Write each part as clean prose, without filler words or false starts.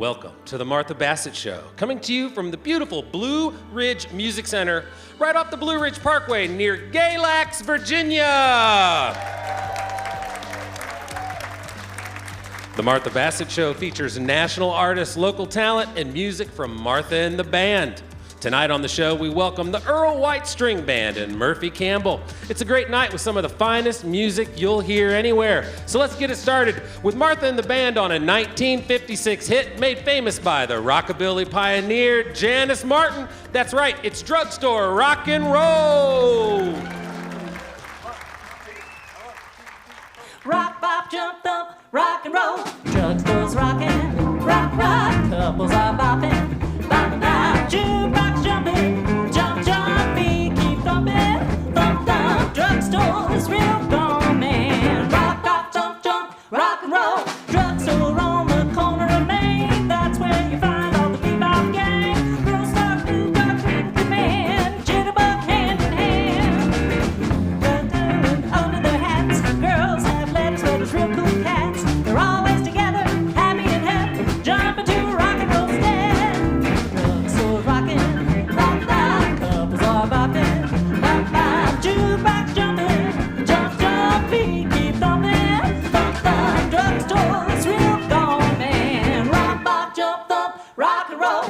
Welcome to the Martha Bassett Show, coming to you from the beautiful Blue Ridge Music Center, right off the Blue Ridge Parkway near Galax, Virginia. The Martha Bassett Show features national artists, local talent, and music from Martha and the Band. Tonight on the show, we welcome the Earl White String Band and Murphy Campbell. It's a great night with some of the finest music you'll hear anywhere. So let's get it started with Martha and the Band on a 1956 hit made famous by the rockabilly pioneer Janice Martin. That's right, it's Drugstore Rock and Roll. Rock, bop, jump, thump, rock and roll. Drugstore's rockin', rock, rock. Couples are bopping, bop, bop. Jukebox jumping, jump, jump. Feet keep thumping, thump, thump. Drugstore's real gone, man. Rock, bop, jump, jump, rock and roll. Drugstore on the corner of Main. That's where you find all the bebop gang. Girls start to rock with the man. Jitterbug hand in hand. Under their hats, girls have letters, but it's real cool cats. They're always together, happy and happy, jumping to a rock and roll stand. Drugstore rockin', bop, bop, couples are bopping, bop, bop, jukebox jumping, jump, jump, feet keep thumping, thump, thump. Drugstore is real gone, man. Rock, bop, jump, thump, rock and roll.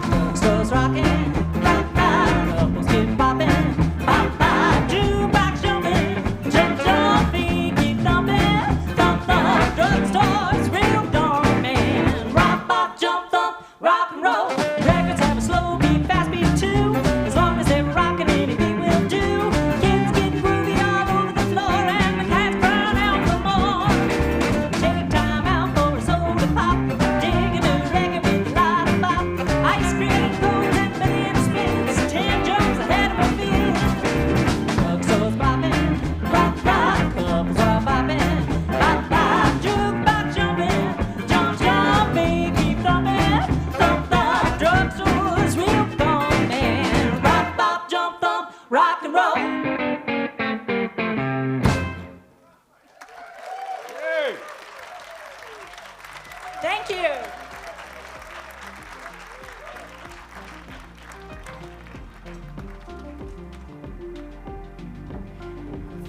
Drugstore's rockin', bop, bop, couples keep bopping, bop, bop, jukebox jumping, jump, jump, feet keep thumping, thump, thump. Drugstore's real gone, man. Rock, bop, jump, thump, rock and roll. Records have a slow beat, fast beat too. As long as they're rockin', any beat will do. Kids get groovy all over the floor, and the cats crying out for more. Take time out for a soda pop, dig into reggae with a lot of bop. Ice cream cones and a million spins, 10 jumps ahead of a field. Drugstore's bopping, rock, rock, couples are bopping, bop, bop, jukebox jumping, jump, jump, they keep thumping, thump, thump. Drugstore's real gone, man. Rock, bop, jump, thump, rock and roll. Thank you.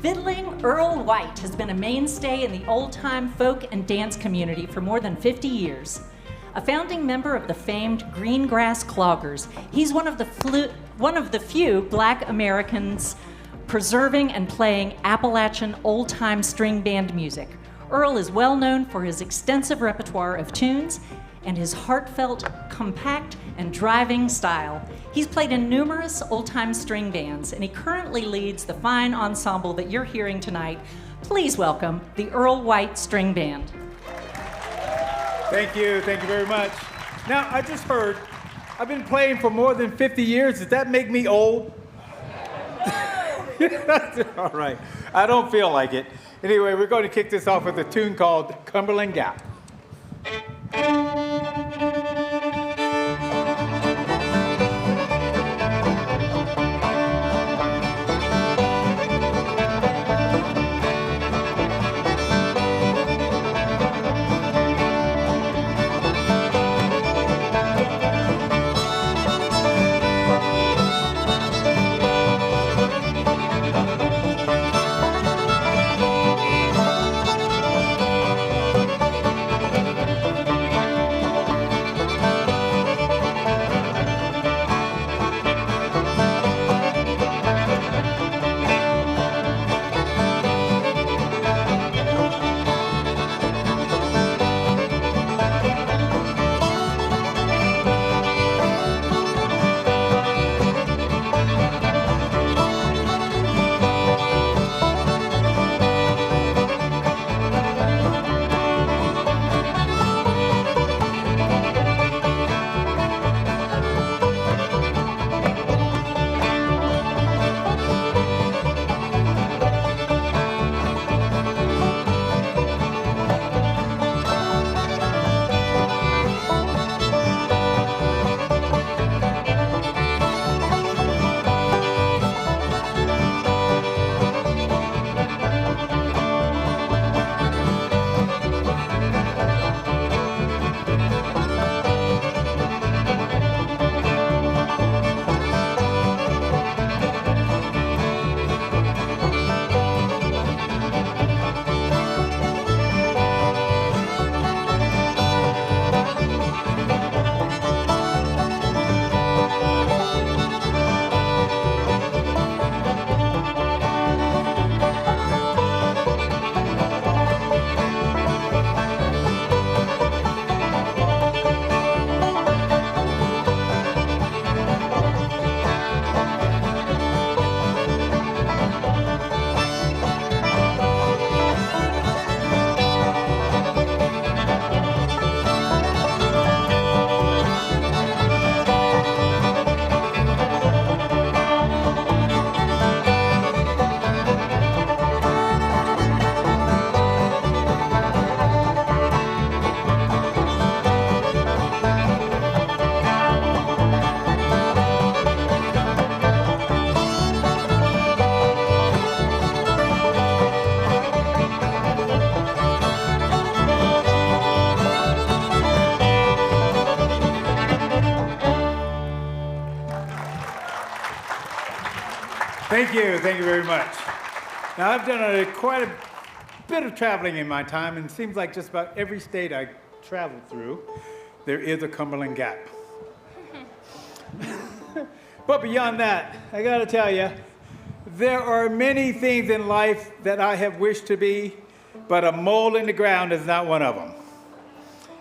Fiddling Earl White has been a mainstay in the old-time folk and dance community for more than 50 years. A founding member of the famed Greengrass Cloggers, he's one of the few Black Americans preserving and playing Appalachian old-time string band music. Earl is well known for his extensive repertoire of tunes and his heartfelt, compact, and driving style. He's played in numerous old-time string bands, and he currently leads the fine ensemble that you're hearing tonight. Please welcome the Earl White String Band. Thank you very much. Now, I just heard, I've been playing for more than 50 years. Does that make me old? All right, I don't feel like it. Anyway, we're going to kick this off with a tune called Cumberland Gap. Thank you very much. Now, I've done quite a bit of traveling in my time, and it seems like just about every state I traveled through, there is a Cumberland Gap. But beyond that, I gotta tell you, there are many things in life that I have wished to be, but a mole in the ground is not one of them.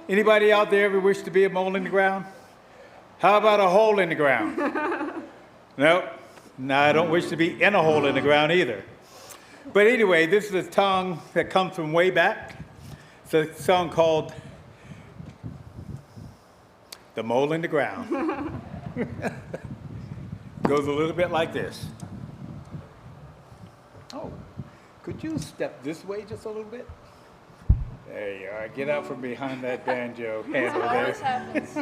Anybody out there ever wish to be a mole in the ground? How about a hole in the ground? Nope. No, I don't wish to be in a hole in the ground either. But anyway, this is a song that comes from way back. It's a song called The Mole in the Ground. Goes a little bit like this. Oh, could you step this way just a little bit? There you are. Get out from behind that banjo handle there. Always happens.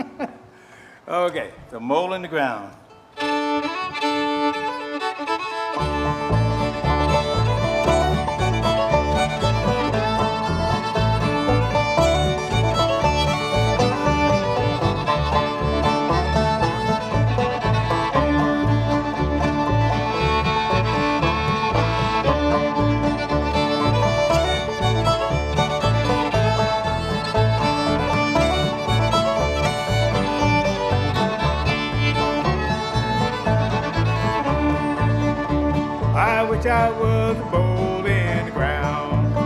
Okay, The Mole in the Ground. I was a mole in the ground.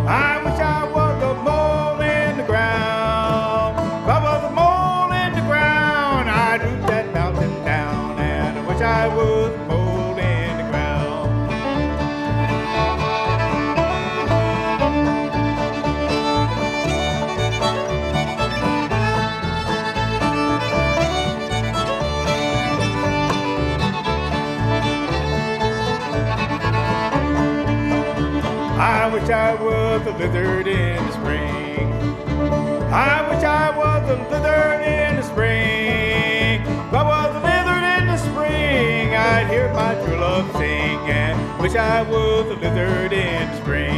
I wish I was a mole in the ground. If I was a mole in the ground, I'd root that mountain down. And I wish I was a mole in the ground. I wish I was a lizard in the spring. I wish I was a lizard in the spring. If I was a lizard in the spring, I'd hear my true love sing. And wish I was a lizard in the spring.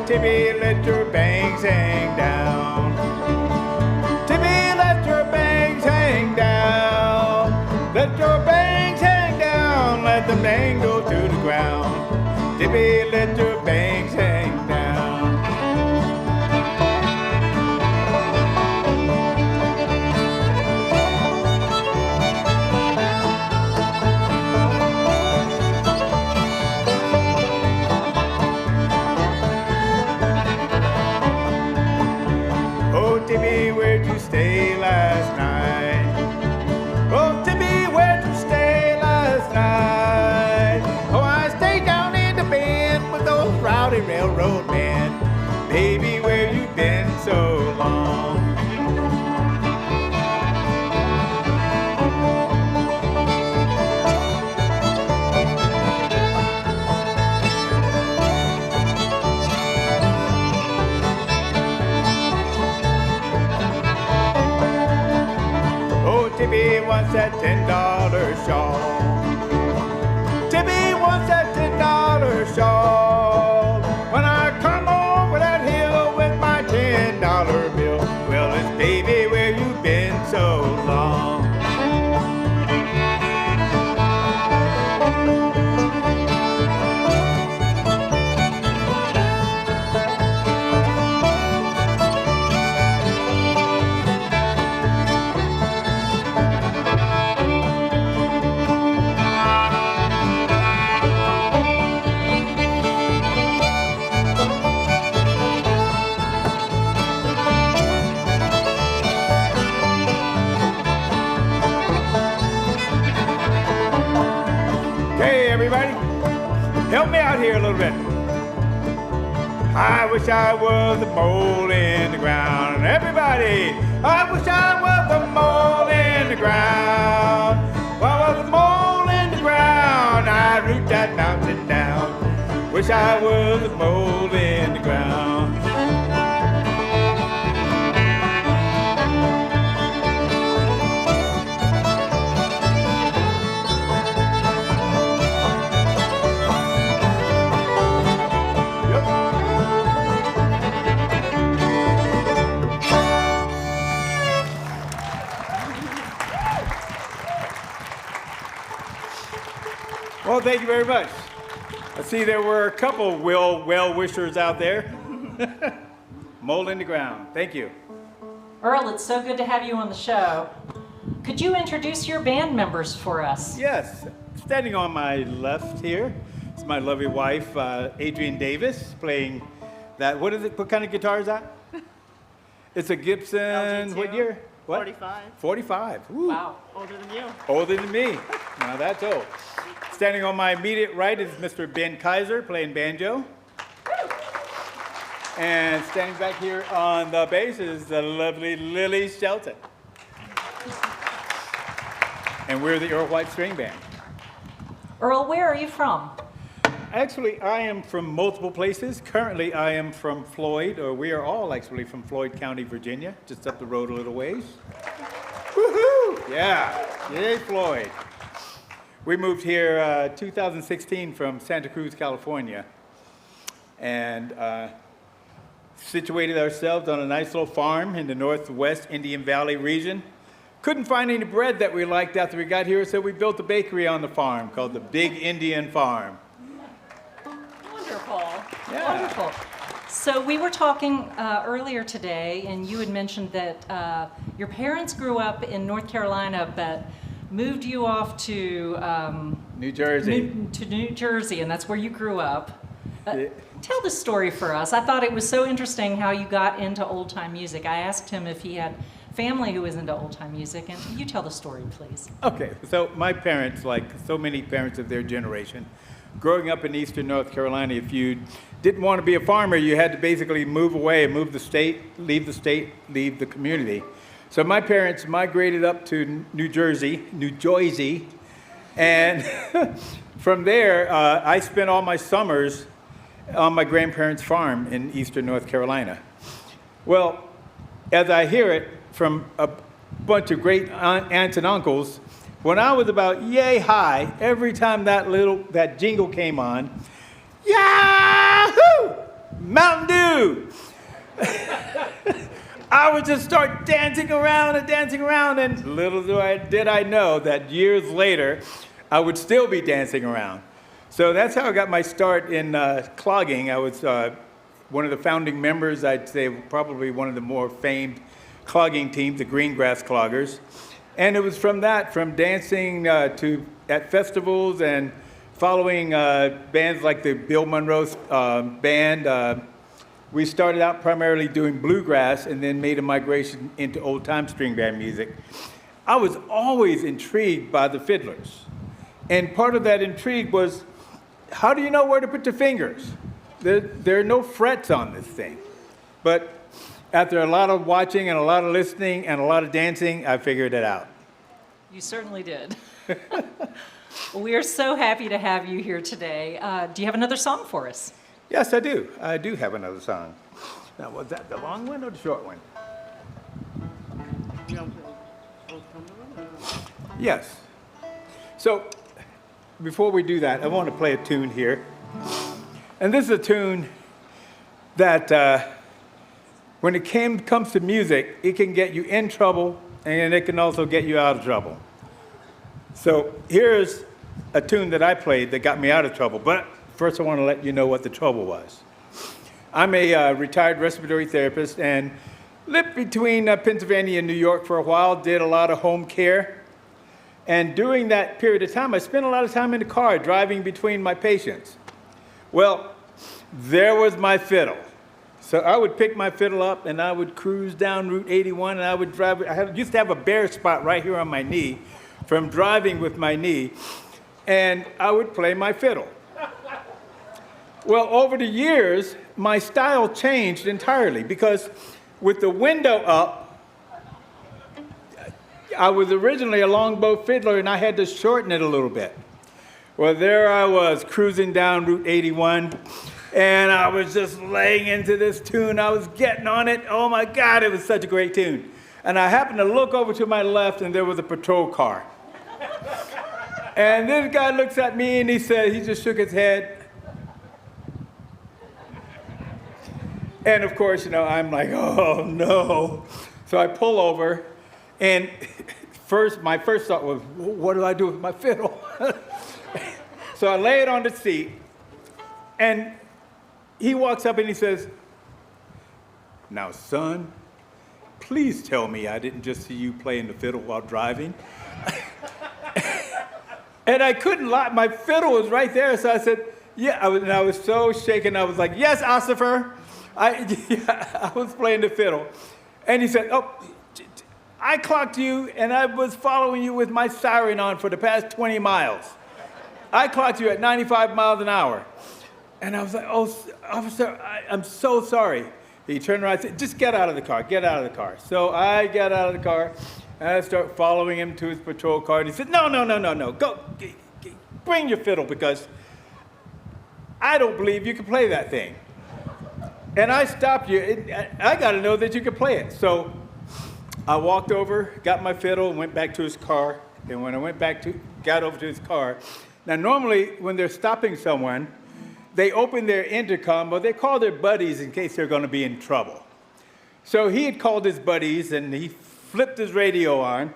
Timmy, let your bangs hang down. Timmy, let your bangs hang down. Let your bangs hang down. Let them bang go to the ground. Timmy, let your bangs hang down. Timmy, where'd you stay last night? Oh, Timmy, where'd you stay last night? Oh, I stayed down in the bend with those rowdy railroad men. Baby, where you been so long? Timmy wants that $10 shawl. Timmy wants that $10 shawl. When I come over that hill with my $10 bill, well, it's baby, where you been so long? Help me out here a little bit. I wish I was a mole in the ground. Everybody, I wish I was a mole in the ground. If I was a mole in the ground, I'd root that mountain down. Wish I was a mole in the ground. Well, thank you very much. I see there were a couple well-wishers out there. Mole in the ground. Thank you. Earl, it's so good to have you on the show. Could you introduce your band members for us? Yes, standing on my left here is my lovely wife, Adrienne Davis, playing that. What is it? What kind of guitar is that? It's a Gibson. LG2. What year? What? 45. 45. Ooh. Wow. Older than you. Older than me. Now that's old. Standing on my immediate right is Mr. Ben Kaiser playing banjo. And standing back here on the bass is the lovely Lily Shelton. And we're the Earl White String Band. Earl, where are you from? Actually, I am from multiple places. Currently, I am from Floyd, or we are all actually from Floyd County, Virginia, just up the road a little ways. Woohoo! Yeah, yay, Floyd. We moved here 2016 from Santa Cruz, California, and situated ourselves on a nice little farm in the northwest Indian Valley region. Couldn't find any bread that we liked after we got here, so we built a bakery on the farm called the Big Indian Farm. Wonderful. Yeah. Wonderful. So we were talking earlier today, and you had mentioned that your parents grew up in North Carolina, but moved you off to New Jersey. New Jersey, and that's where you grew up. Yeah. Tell the story for us. I thought it was so interesting how you got into old-time music. I asked him if he had family who was into old-time music, and you tell the story, please. Okay, so my parents, like so many parents of their generation, growing up in eastern North Carolina, if you didn't want to be a farmer, you had to basically move away, move the state, leave the community. So my parents migrated up to New Jersey, and from there, I spent all my summers on my grandparents' farm in eastern North Carolina. Well, as I hear it from a bunch of great aunts and uncles, when I was about yay high, every time that jingle came on, Yahoo! Mountain Dew! I would just start dancing around, and little did I know that years later, I would still be dancing around. So that's how I got my start in clogging. I was one of the founding members, I'd say probably one of the more famed clogging teams, the Greengrass Cloggers. And it was from dancing at festivals and following bands like the Bill Monroe's band. We started out primarily doing bluegrass and then made a migration into old-time string band music. I was always intrigued by the fiddlers. And part of that intrigue was, how do you know where to put your fingers? There are no frets on this thing. But after a lot of watching and a lot of listening and a lot of dancing, I figured it out. You certainly did. Well, we are so happy to have you here today. Do you have another song for us? Yes, I do. I do have another song. Now, was that the long one or the short one? Yes. So, before we do that, I want to play a tune here. And this is a tune that, when it comes to music, it can get you in trouble, and it can also get you out of trouble. So here's a tune that I played that got me out of trouble. But first, I want to let you know what the trouble was. I'm a retired respiratory therapist and lived between Pennsylvania and New York for a while, did a lot of home care. And during that period of time, I spent a lot of time in the car driving between my patients. Well, there was my fiddle. So I would pick my fiddle up and I would cruise down Route 81 and I would drive. Used to have a bare spot right here on my knee from driving with my knee, and I would play my fiddle. Well, over the years, my style changed entirely because with the window up, I was originally a longbow fiddler and I had to shorten it a little bit. Well, there I was cruising down Route 81 and I was just laying into this tune. I was getting on it. Oh my God, it was such a great tune. And I happened to look over to my left and there was a patrol car. And this guy looks at me and he just shook his head. And of course, I'm like, oh no. So I pull over and my first thought was, what do I do with my fiddle? So I lay it on the seat and he walks up and he says, now son, please tell me I didn't just see you playing the fiddle while driving. And I couldn't lie, my fiddle was right there. So I said, yeah, I was so shaken. I was like, yes, Ossifer. I was playing the fiddle. And he said, oh, I clocked you and I was following you with my siren on for the past 20 miles. I clocked you at 95 miles an hour. And I was like, oh, officer, I'm so sorry. He turned around and said, just get out of the car, get out of the car. So I got out of the car and I start following him to his patrol car. And he said, no, go, bring your fiddle because I don't believe you can play that thing. And I stopped you. I got to know that you could play it. So I walked over, got my fiddle, and went back to his car. And when I got over to his car, now normally when they're stopping someone, they open their intercom, or they call their buddies in case they're going to be in trouble. So he had called his buddies, and he flipped his radio on,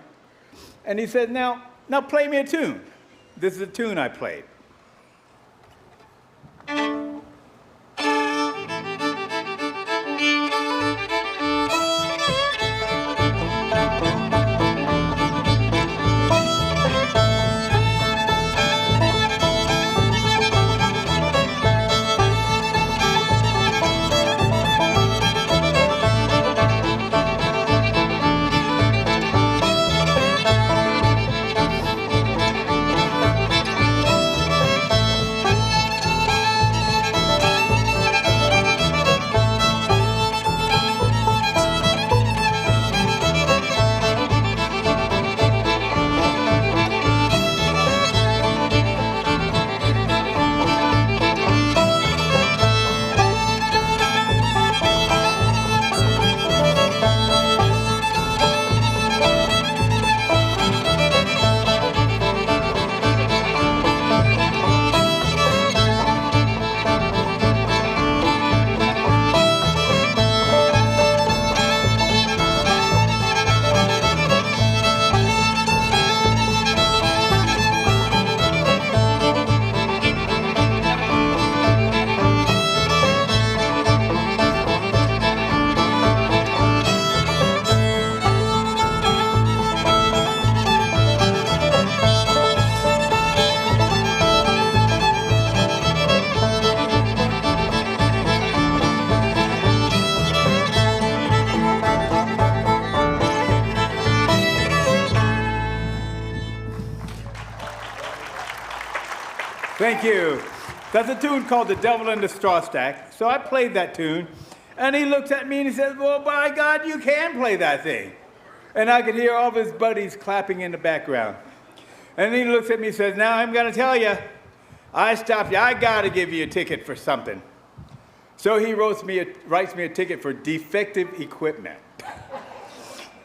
and he said, now play me a tune. This is a tune I played. Thank you. That's a tune called The Devil in the Straw Stack. So I played that tune, and he looks at me and he says, well, by God, you can play that thing. And I could hear all of his buddies clapping in the background. And then he looks at me and says, now I'm going to tell you, I stopped you. I got to give you a ticket for something. So he writes me a ticket for defective equipment.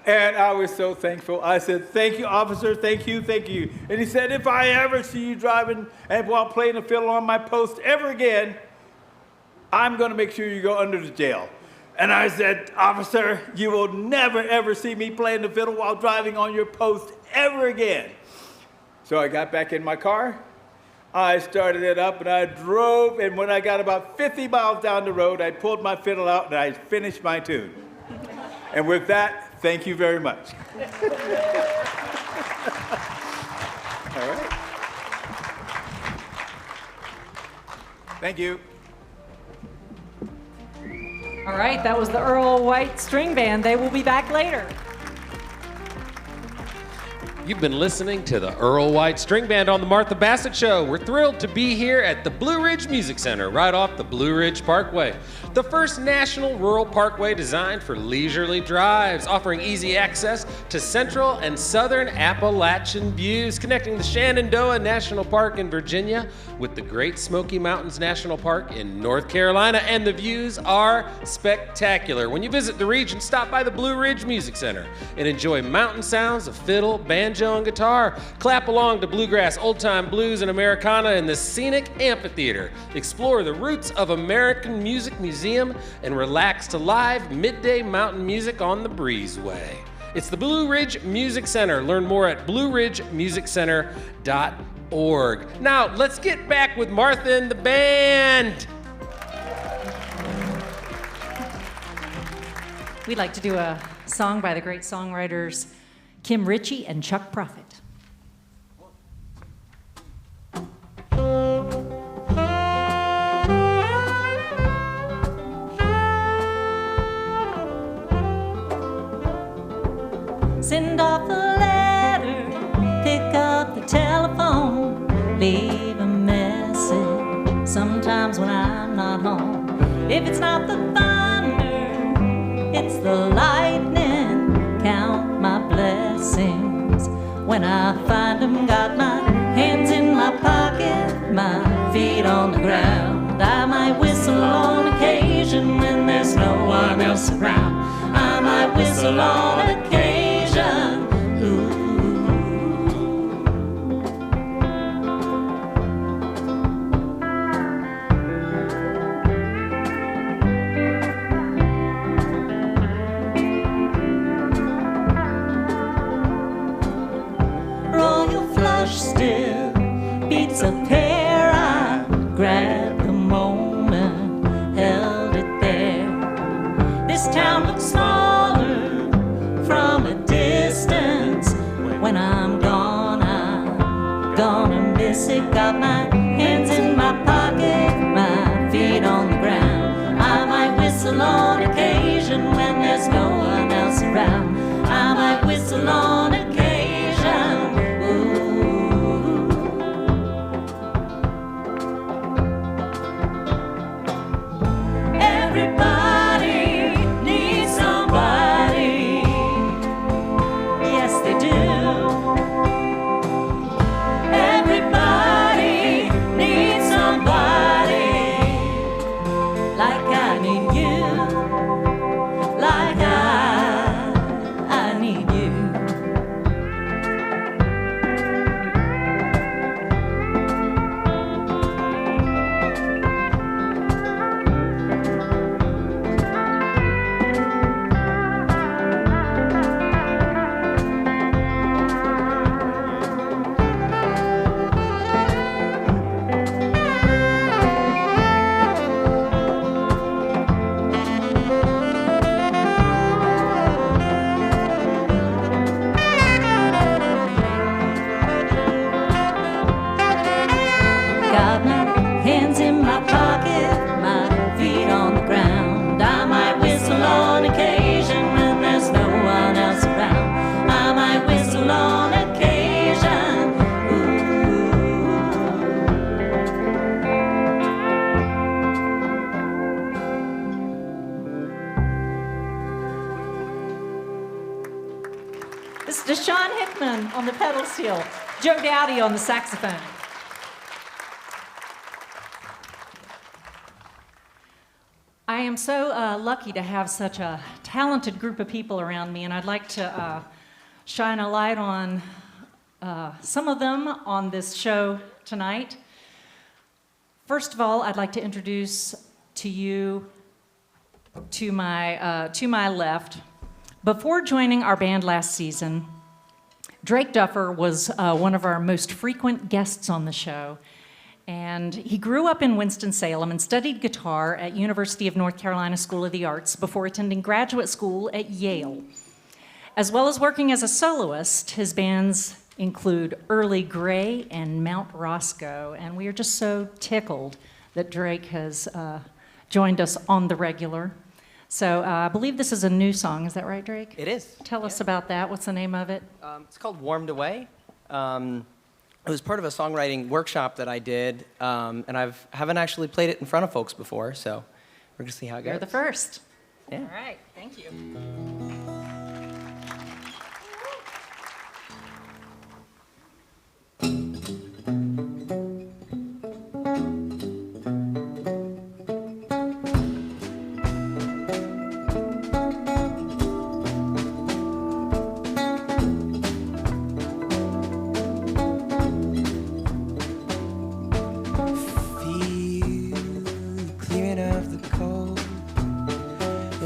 And I was so thankful. I said, thank you, officer, thank you, thank you. And he said, if I ever see you driving and while playing the fiddle on my post ever again, I'm going to make sure you go under the jail. And I said, officer, you will never, ever see me playing the fiddle while driving on your post ever again. So I got back in my car. I started it up and I drove. And when I got about 50 miles down the road, I pulled my fiddle out and I finished my tune. And with that, thank you very much. All right. Thank you. All right, that was the Earl White String Band. They will be back later. You've been listening to the Earl White String Band on the Martha Bassett Show. We're thrilled to be here at the Blue Ridge Music Center, right off the Blue Ridge Parkway. The first national rural parkway designed for leisurely drives, offering easy access to central and southern Appalachian views, connecting the Shenandoah National Park in Virginia with the Great Smoky Mountains National Park in North Carolina, and the views are spectacular. When you visit the region, stop by the Blue Ridge Music Center and enjoy mountain sounds of fiddle, banjo, and guitar. Clap along to bluegrass, old-time blues, and Americana in the scenic amphitheater. Explore the roots of American Music Museum and relax to live midday mountain music on the breezeway. It's the Blue Ridge Music Center. Learn more at blueridgemusiccenter.org. Now, let's get back with Martha and the band. We'd like to do a song by the great songwriters Kim Ritchie and Chuck Prophet. Send off a letter, pick up the telephone, leave a message sometimes when I'm not home. If it's not the thunder, it's the lightning. Count my blessings when I find them. Got my hands in my pocket, my feet on the ground. I might whistle on occasion when there's no one else around. I might whistle on occasion. Royal flush still beats a pair. I grabbed the moment, held it there. This town looks smaller from a distance. When I'm gone, I'm gonna miss it. Got my hands in my pocket, my feet on the ground. I might whistle on occasion when there's no one else around. I might whistle on occasion. Ooh. Everybody needs somebody. Yes, they do. Everybody needs somebody. Like I need you. Like I need you. Got my hands in my pocket, my feet on the ground. I might whistle on occasion when there's no one else around. I might whistle on occasion. Ooh. This is Deshaun Hickman on the pedal steel, Joe Dowdy on the saxophone. I am so lucky to have such a talented group of people around me, and I'd like to shine a light on some of them on this show tonight. First of all, I'd like to introduce to you to my left. Before joining our band last season, Drake Duffer was one of our most frequent guests on the show. And he grew up in Winston-Salem and studied guitar at University of North Carolina School of the Arts before attending graduate school at Yale. As well as working as a soloist, his bands include Early Grey and Mount Roscoe. And we are just so tickled that Drake has joined us on the regular. So I believe this is a new song. Is that right, Drake? It is. Tell us about that. What's the name of it? It's called Warmed Away. It was part of a songwriting workshop that I did, and haven't actually played it in front of folks before, so we're going to see how it goes. You're the first. Yeah. All right. Thank you.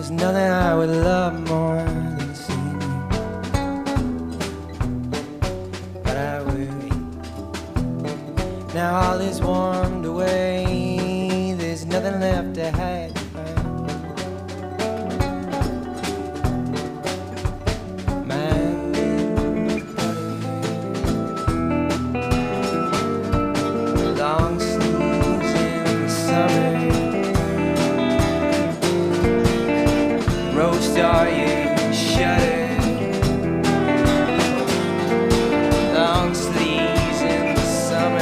Nothing I would love more than seeing you, but I will. Now all is warmed away, there's nothing left to hide. Long sleeves in the summer, rose star, you shudder. Long sleeves in the summer.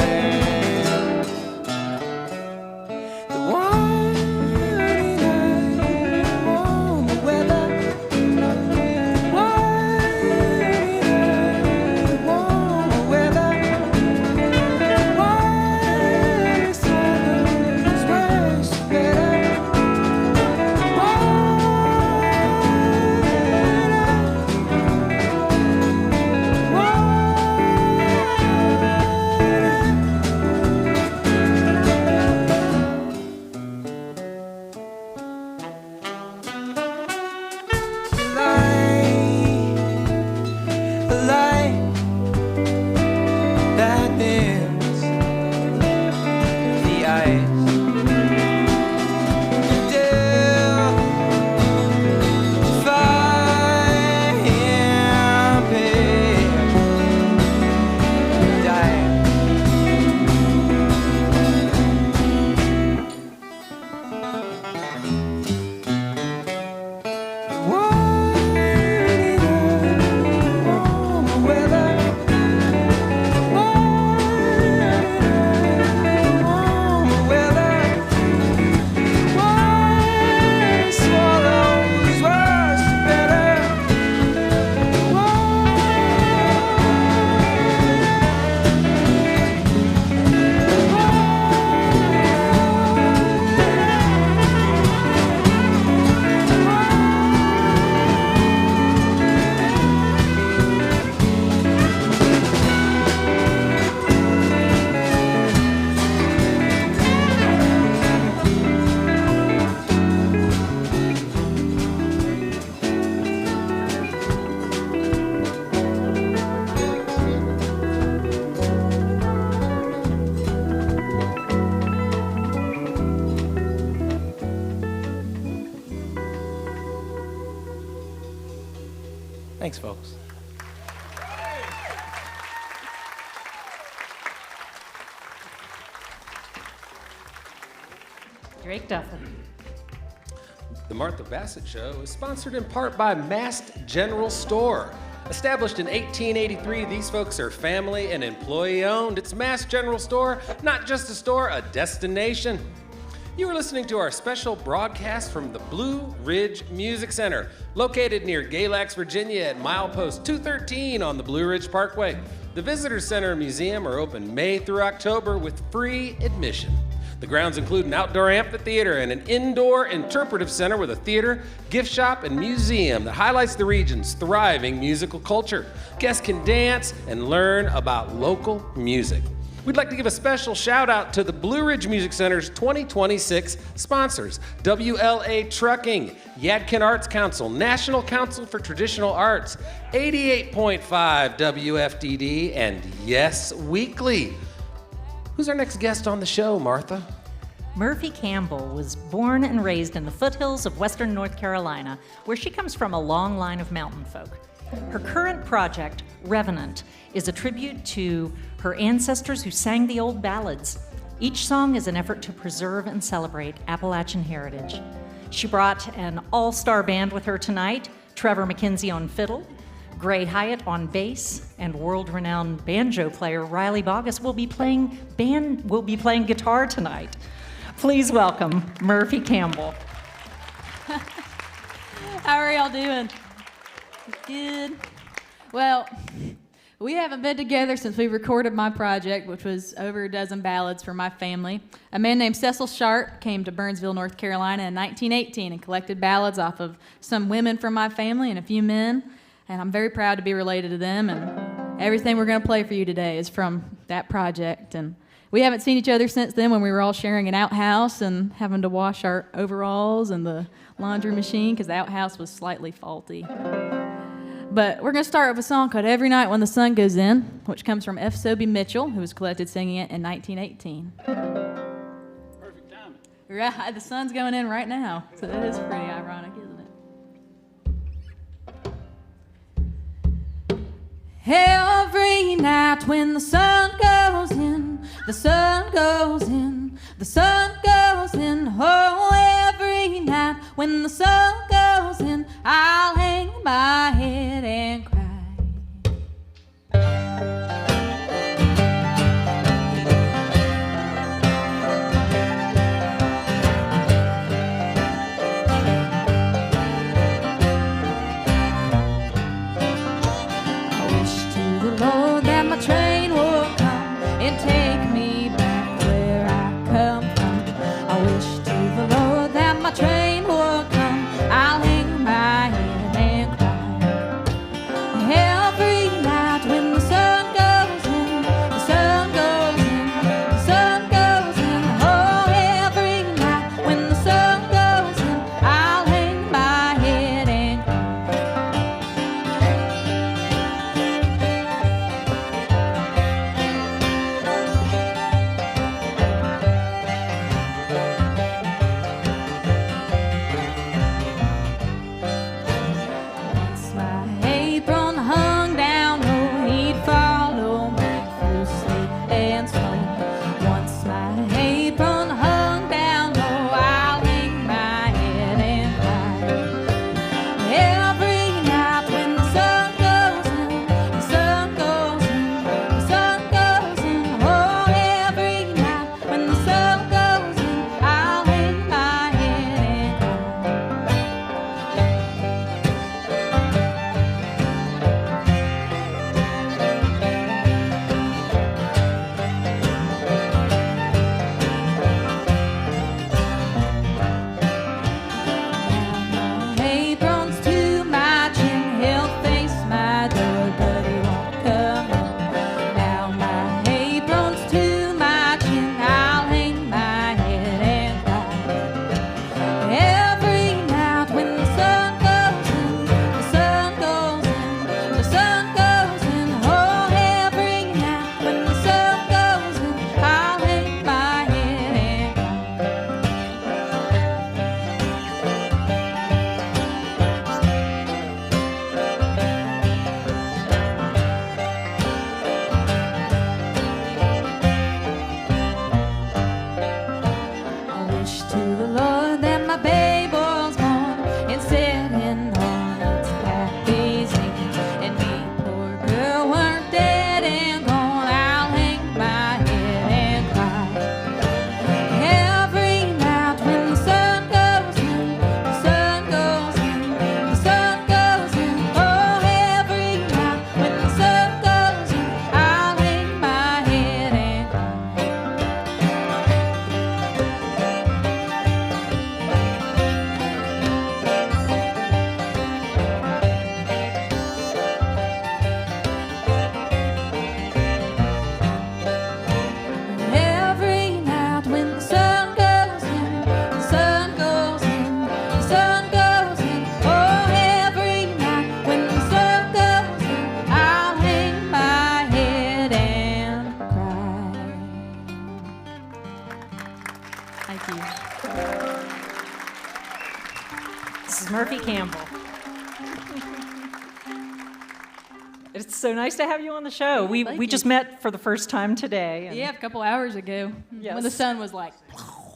The warm weather. Warm weather. Warm swallows worse better. Thanks, folks. Drake Duffer. The Martha Bassett Show is sponsored in part by Mast General Store. Established in 1883, these folks are family and employee owned. It's Mast General Store, not just a store, a destination. You are listening to our special broadcast from the Blue Ridge Music Center, located near Galax, Virginia at milepost 213 on the Blue Ridge Parkway. The Visitor Center and Museum are open May through October with free admission. The grounds include an outdoor amphitheater and an indoor interpretive center with a theater, gift shop, and museum that highlights the region's thriving musical culture. Guests can dance and learn about local music. We'd like to give a special shout out to the Blue Ridge Music Center's 2026 sponsors: WLA Trucking, Yadkin Arts Council, National Council for Traditional Arts, 88.5 WFDD, and Yes Weekly. Who's our next guest on the show, Martha? Murphy Campbell was born and raised in the foothills of western North Carolina, where she comes from a long line of mountain folk. Her current project, Revenant, is a tribute to her ancestors who sang the old ballads. Each song is an effort to preserve and celebrate Appalachian heritage. She brought an all-star band with her tonight, Trevor McKenzie on fiddle, Gray Hyatt on bass, and world-renowned banjo player Riley Bogus will be playing guitar tonight. Please welcome Murphy Campbell. How are y'all doing? Good. Well, we haven't been together since we recorded my project, which was over a dozen ballads for my family. A man named Cecil Sharp came to Burnsville, North Carolina in 1918 and collected ballads off of some women from my family and a few men. And I'm very proud to be related to them. And everything we're going to play for you today is from that project. And we haven't seen each other since then, when we were all sharing an outhouse and having to wash our overalls in the laundry machine because the outhouse was slightly faulty. But we're going to start with a song called Every Night When the Sun Goes In, which comes from F. Sobey Mitchell, who was collected singing it in 1918. Perfect timing. Right, the sun's going in right now, so that is pretty ironic, isn't it? Every night when the sun goes in, the sun goes in, the sun goes in. Oh, every night when the sun goes in, I'll hang my head and cry. Lord, that my train will come and take me back where I come from. I wish to the Lord that my train will come. I'll hang my head and cry. Every night when the sun goes in, the sun goes in, the sun goes in. Oh, every night when the sun goes in, I'll hang my head and cry. Once my apron hung down low, he'd follow me through sleet and snow. Once my apron hung down low, I'll hang my head and cry. Every night when the sun goes in, the sun goes in, the sun goes in. Oh, every night when the sun goes in, I'll hang my head and cry. Apron's to my chin, he'll face my door, but he won't come in. Now my apron's to my chin, I'll hang my head and cry. Every night when the sun goes in, the sun goes in, the sun goes in. Oh, every night when the sun goes in, I'll hang my head and cry. I wish to the Lord that my babe was born and sitting on its pappy's knee, and me, poor girl, weren't dead and gone. I'll hang my head and cry. Every night when the sun goes in, the sun goes in, the sun goes in. Oh, every night when the sun goes in, I'll hang my head and cry. Every night when the sun goes in, the sun goes in, the sun goes in. Oh, every night when the sun goes in, I'll hang my head and cry. Thank you. This is Murphy Campbell. It's so nice to have you on the show. We Thank we you. just met for the first time today. And Yeah, a couple hours ago when the Yes. sun was like,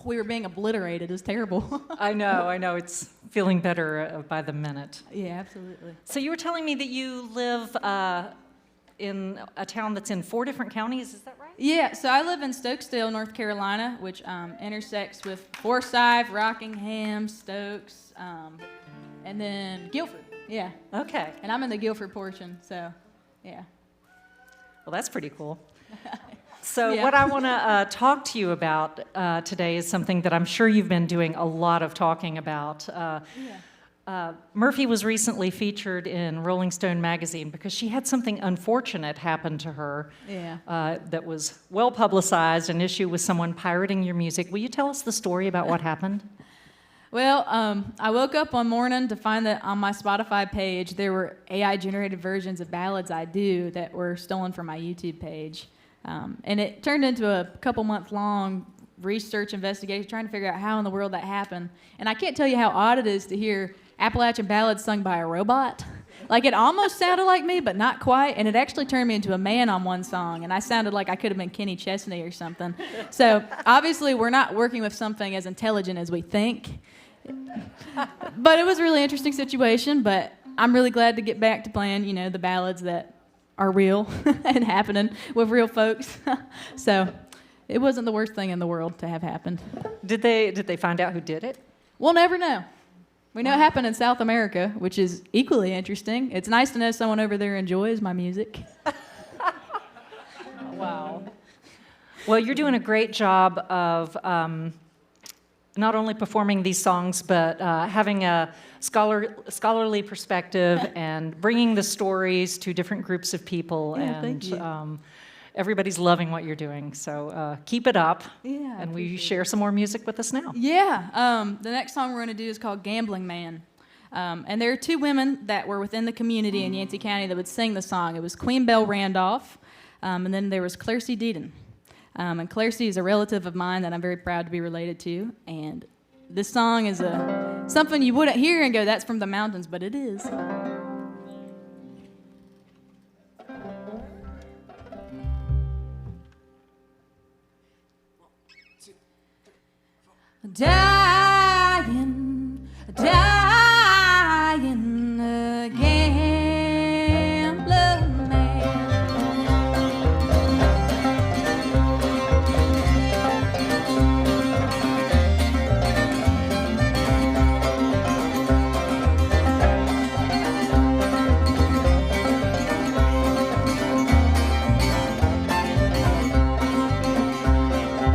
we were being obliterated. It was terrible. I know. It's feeling better by the minute. Yeah, absolutely. So you were telling me that you live in a town that's in 4 different counties, is that right? Yeah, so I live in Stokesdale, North Carolina, which intersects with Forsyth, Rockingham, Stokes, and then Guilford. Yeah. Okay. And I'm in the Guilford portion, so yeah. Well, that's pretty cool. So Yeah. what I want to talk to you about today is something that I'm sure you've been doing a lot of talking about. Murphy was recently featured in Rolling Stone magazine because she had something unfortunate happen to her that was well publicized, an issue with someone pirating your music. Will you tell us the story about what happened? Well, I woke up one morning to find that on my Spotify page there were AI-generated versions of ballads I do that were stolen from my YouTube page. And it turned into a couple-month-long research investigation trying to figure out how in the world that happened. And I can't tell you how odd it is to hear Appalachian ballads sung by a robot. Like, it almost sounded like me, but not quite. And it actually turned me into a man on one song. And I sounded like I could have been Kenny Chesney or something. So obviously we're not working with something as intelligent as we think. But it was a really interesting situation. But I'm really glad to get back to playing, you know, the ballads that are real and happening with real folks. So it wasn't the worst thing in the world to have happened. Did they find out who did it? We'll never know. We know it happened in South America, which is equally interesting. It's nice to know someone over there enjoys my music. Wow. Well, you're doing a great job of not only performing these songs, but having a scholarly perspective and bringing the stories to different groups of people. Yeah, and thank you. Everybody's loving what you're doing. So keep it up. Yeah, I And will you appreciate share some more music with us now? Yeah. The next song we're going to do is called Gambling Man. And there are 2 women that were within the community in Yancey County that would sing the song. It was Queen Belle Randolph, and then there was Claire C. Deedon. And Claire C. is a relative of mine that I'm very proud to be related to. And this song is something you wouldn't hear and go, that's from the mountains, but it is. Dying, a gambler man.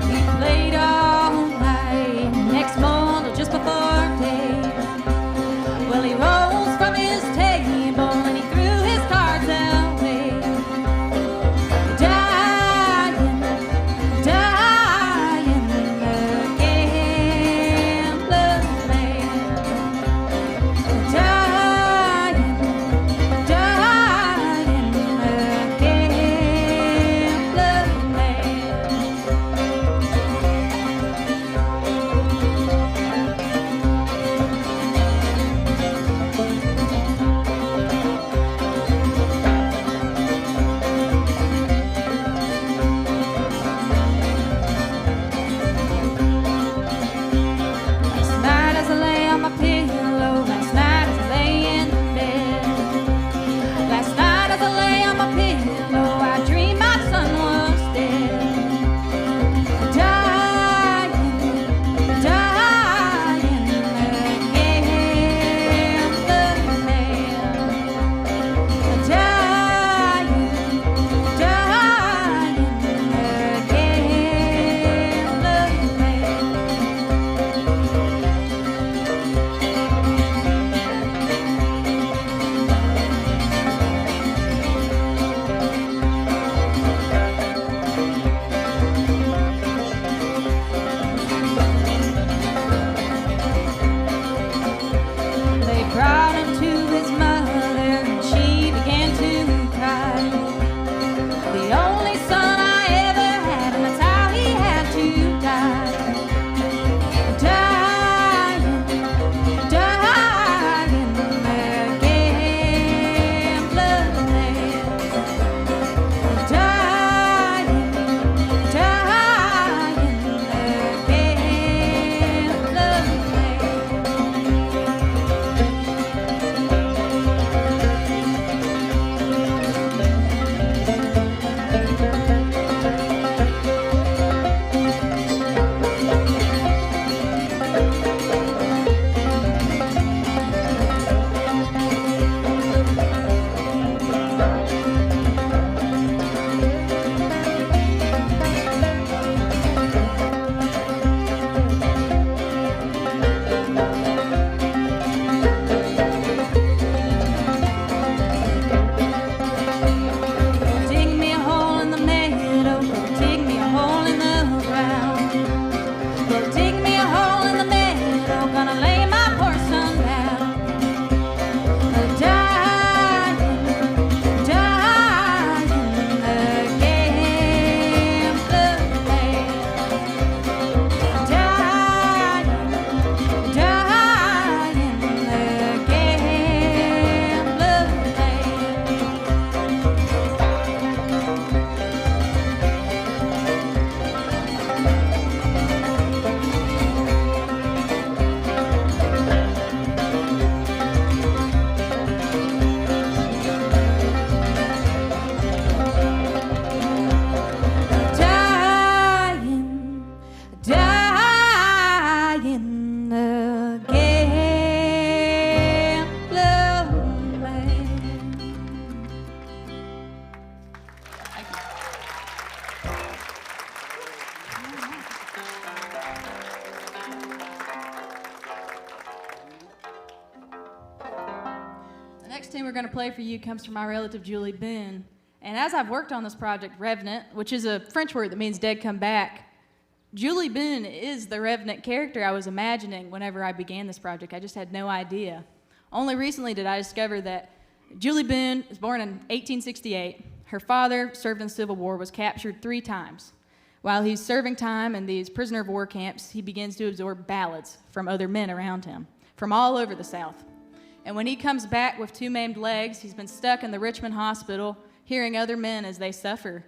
He played all night, next morning just before day. Well, he rose from his table Next tune we're going to play for you comes from my relative Julie Boone. And as I've worked on this project, Revenant, which is a French word that means dead come back, Julie Boone is the Revenant character I was imagining whenever I began this project. I just had no idea. Only recently did I discover that Julie Boone was born in 1868. Her father served in the Civil War, was captured 3 times. While he's serving time in these prisoner of war camps, he begins to absorb ballads from other men around him, from all over the South. And when he comes back with 2 maimed legs, he's been stuck in the Richmond hospital, hearing other men as they suffer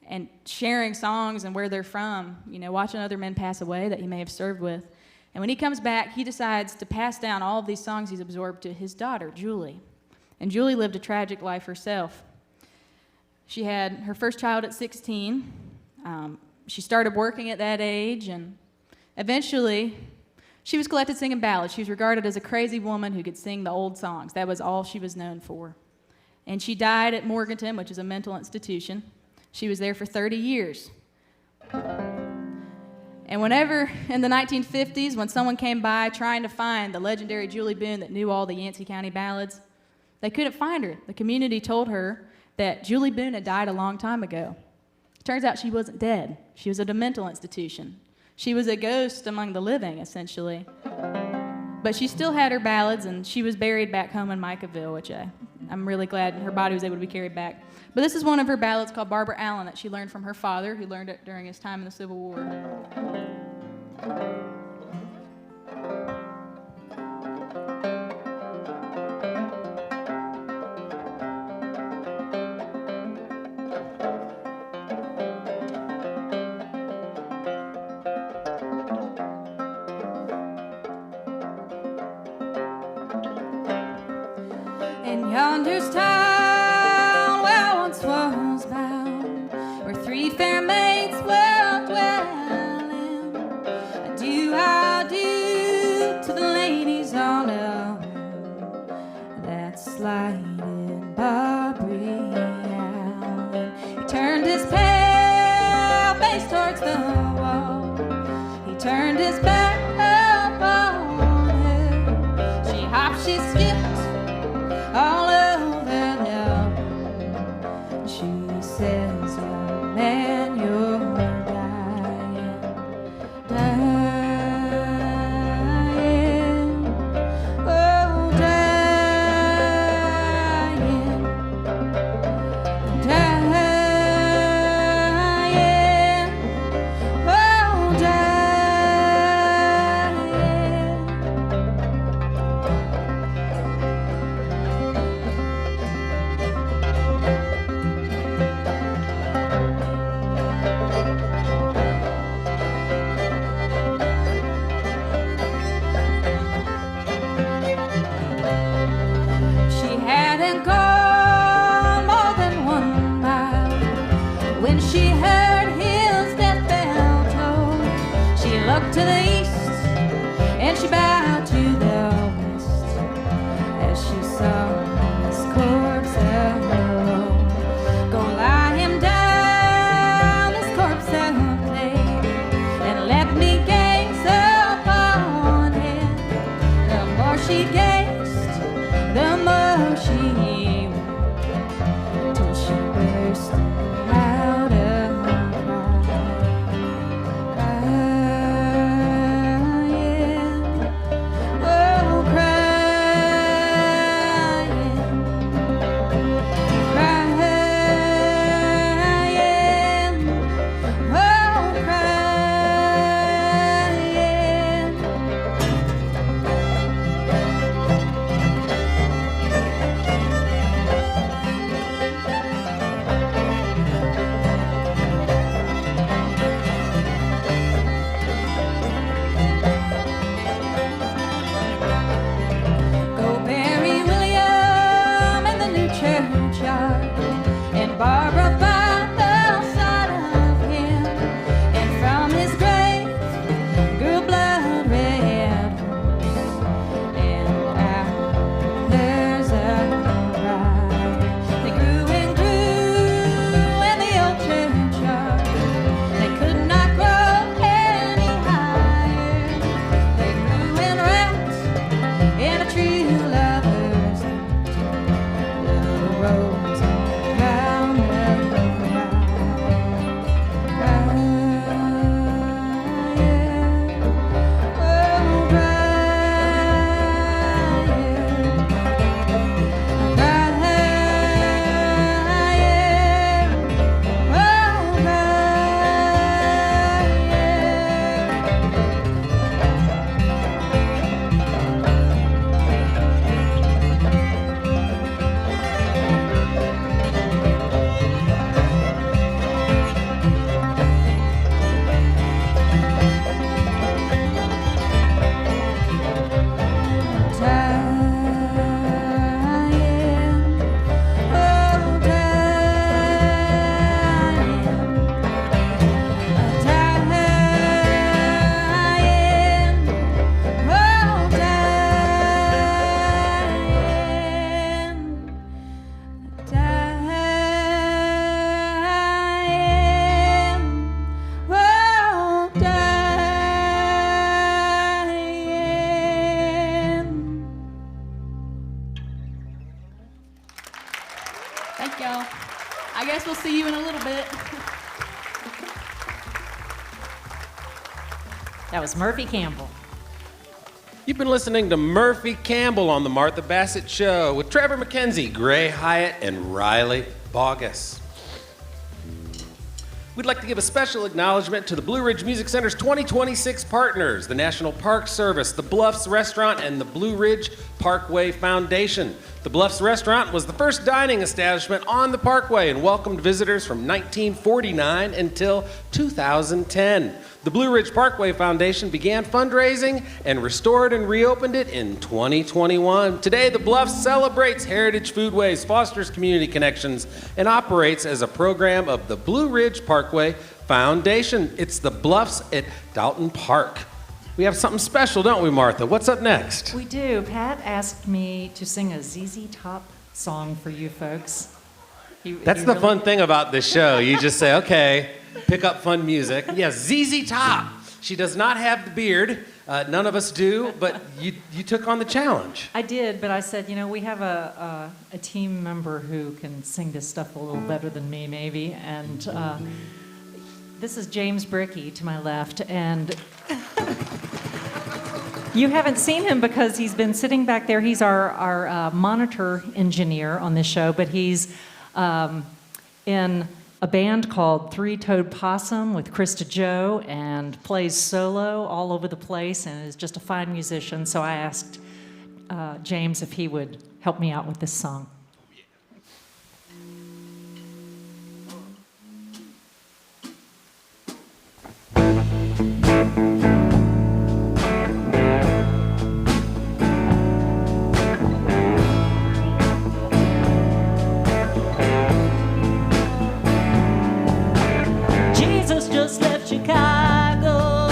and sharing songs and where they're from, you know, watching other men pass away that he may have served with. And when he comes back, he decides to pass down all of these songs he's absorbed to his daughter, Julie. And Julie lived a tragic life herself. She had her first child at 16. She started working at that age, and eventually she was collected singing ballads. She was regarded as a crazy woman who could sing the old songs. That was all she was known for. And she died at Morganton, which is a mental institution. She was there for 30 years. And whenever in the 1950s, when someone came by trying to find the legendary Julie Boone that knew all the Yancey County ballads, they couldn't find her. The community told her that Julie Boone had died a long time ago. Turns out she wasn't dead. She was at a mental institution. She was a ghost among the living, essentially. But she still had her ballads, and she was buried back home in Micaville, which I'm really glad her body was able to be carried back. But this is one of her ballads called Barbara Allen that she learned from her father, who learned it during his time in the Civil War. In yonder's town where I once was bound, where 3 fair maids were dwelling, I do to the ladies all around that slighted Barbary Allen. He turned his pale face towards the wall, he turned his back upon her. She hopped, she skipped all over them. She says, young man, you're dying, dying, oh, dying, dying, oh, dying, oh, dying. 'Cause you're dying, dying, Thank y'all. I guess we'll see you in a little bit. That was Murphy Campbell. You've been listening to Murphy Campbell on the Martha Bassett Show with Trevor McKenzie, Gray Hyatt, and Riley Bogus. We'd like to give a special acknowledgement to the Blue Ridge Music Center's 2026 partners, the National Park Service, the Bluffs Restaurant, and the Blue Ridge Parkway Foundation. The Bluffs Restaurant was the first dining establishment on the Parkway and welcomed visitors from 1949 until 2010. The Blue Ridge Parkway Foundation began fundraising and restored and reopened it in 2021. Today, the Bluffs celebrates heritage foodways, fosters community connections, and operates as a program of the Blue Ridge Parkway Foundation. It's the Bluffs at Dalton Park. We have something special, don't we, Martha? What's up next? We do. Pat asked me to sing a ZZ Top song for you folks. That's the fun thing about this show. You just say, okay, pick up fun music. Yes, ZZ Top. She does not have the beard. None of us do, but you took on the challenge. I did, but I said, we have a team member who can sing this stuff a little better than me, maybe. And this is James Brickey to my left, and you haven't seen him because he's been sitting back there. He's our monitor engineer on this show, but he's in a band called Three-Toed Possum with Krista Joe and plays solo all over the place and is just a fine musician. So I asked James if he would help me out with this song. Just left Chicago,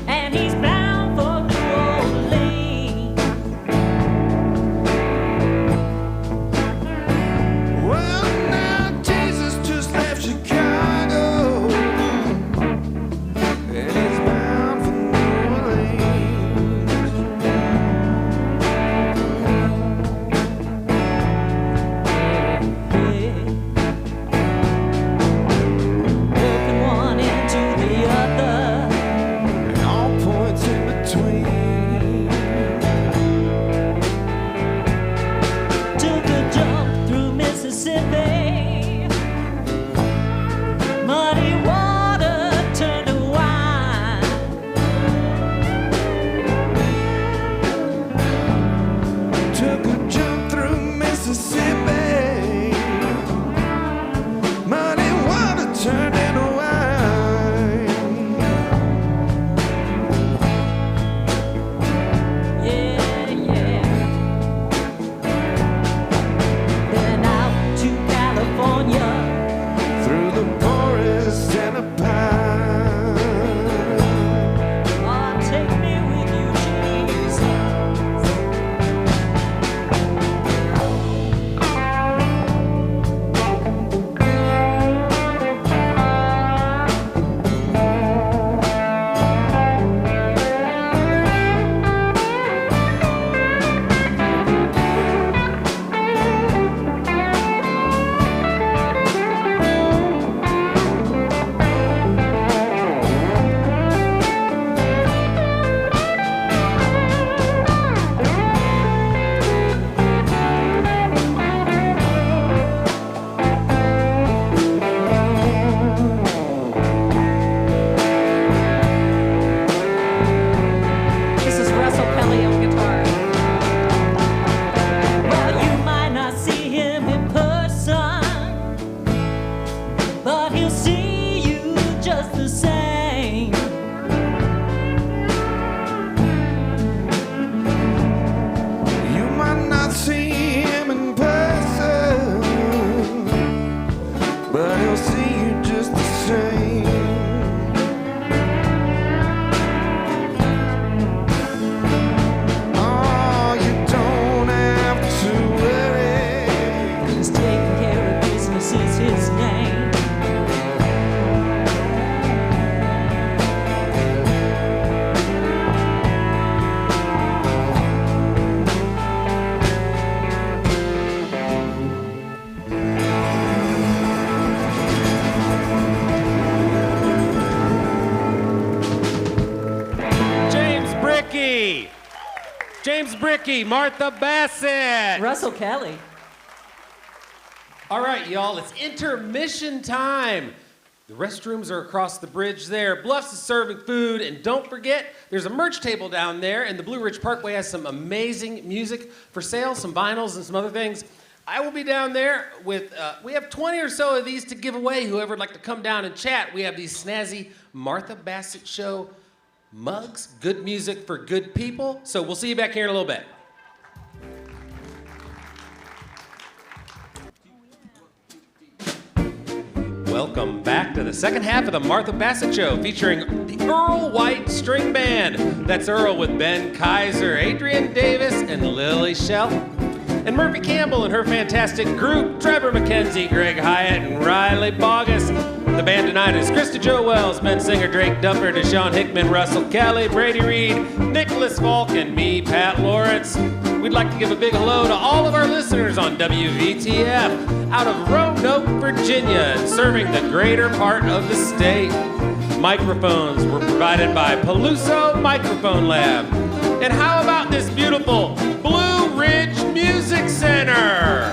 and he's bound for New Orleans. Brickey, Martha Bassett. Russell Kelly. All right, y'all, it's intermission time. The restrooms are across the bridge there. Bluffs is serving food, and don't forget, there's a merch table down there, and the Blue Ridge Parkway has some amazing music for sale, some vinyls and some other things. I will be down there with, we have 20 or so of these to give away, whoever would like to come down and chat. We have these snazzy Martha Bassett Show mugs, good music for good people. So we'll see you back here in a little bit. Welcome back to the second half of the Martha Bassett Show, featuring the Earl White String Band. That's Earl with Ben Kaiser, Adrian Davis, and Lily Shell. And Murphy Campbell and her fantastic group, Trevor McKenzie, Greg Hyatt, and Riley Bogus. The band tonight is Krista Jo Wells, Ben Singer, Drake Duffer, Deshaun Hickman, Russell Kelly, Brady Reed, Nicholas Falk, and me, Pat Lawrence. We'd like to give a big hello to all of our listeners on WVTF out of Roanoke, Virginia, and serving the greater part of the state. Microphones were provided by Peluso Microphone Lab. And how about this beautiful Blue Ridge Music Center?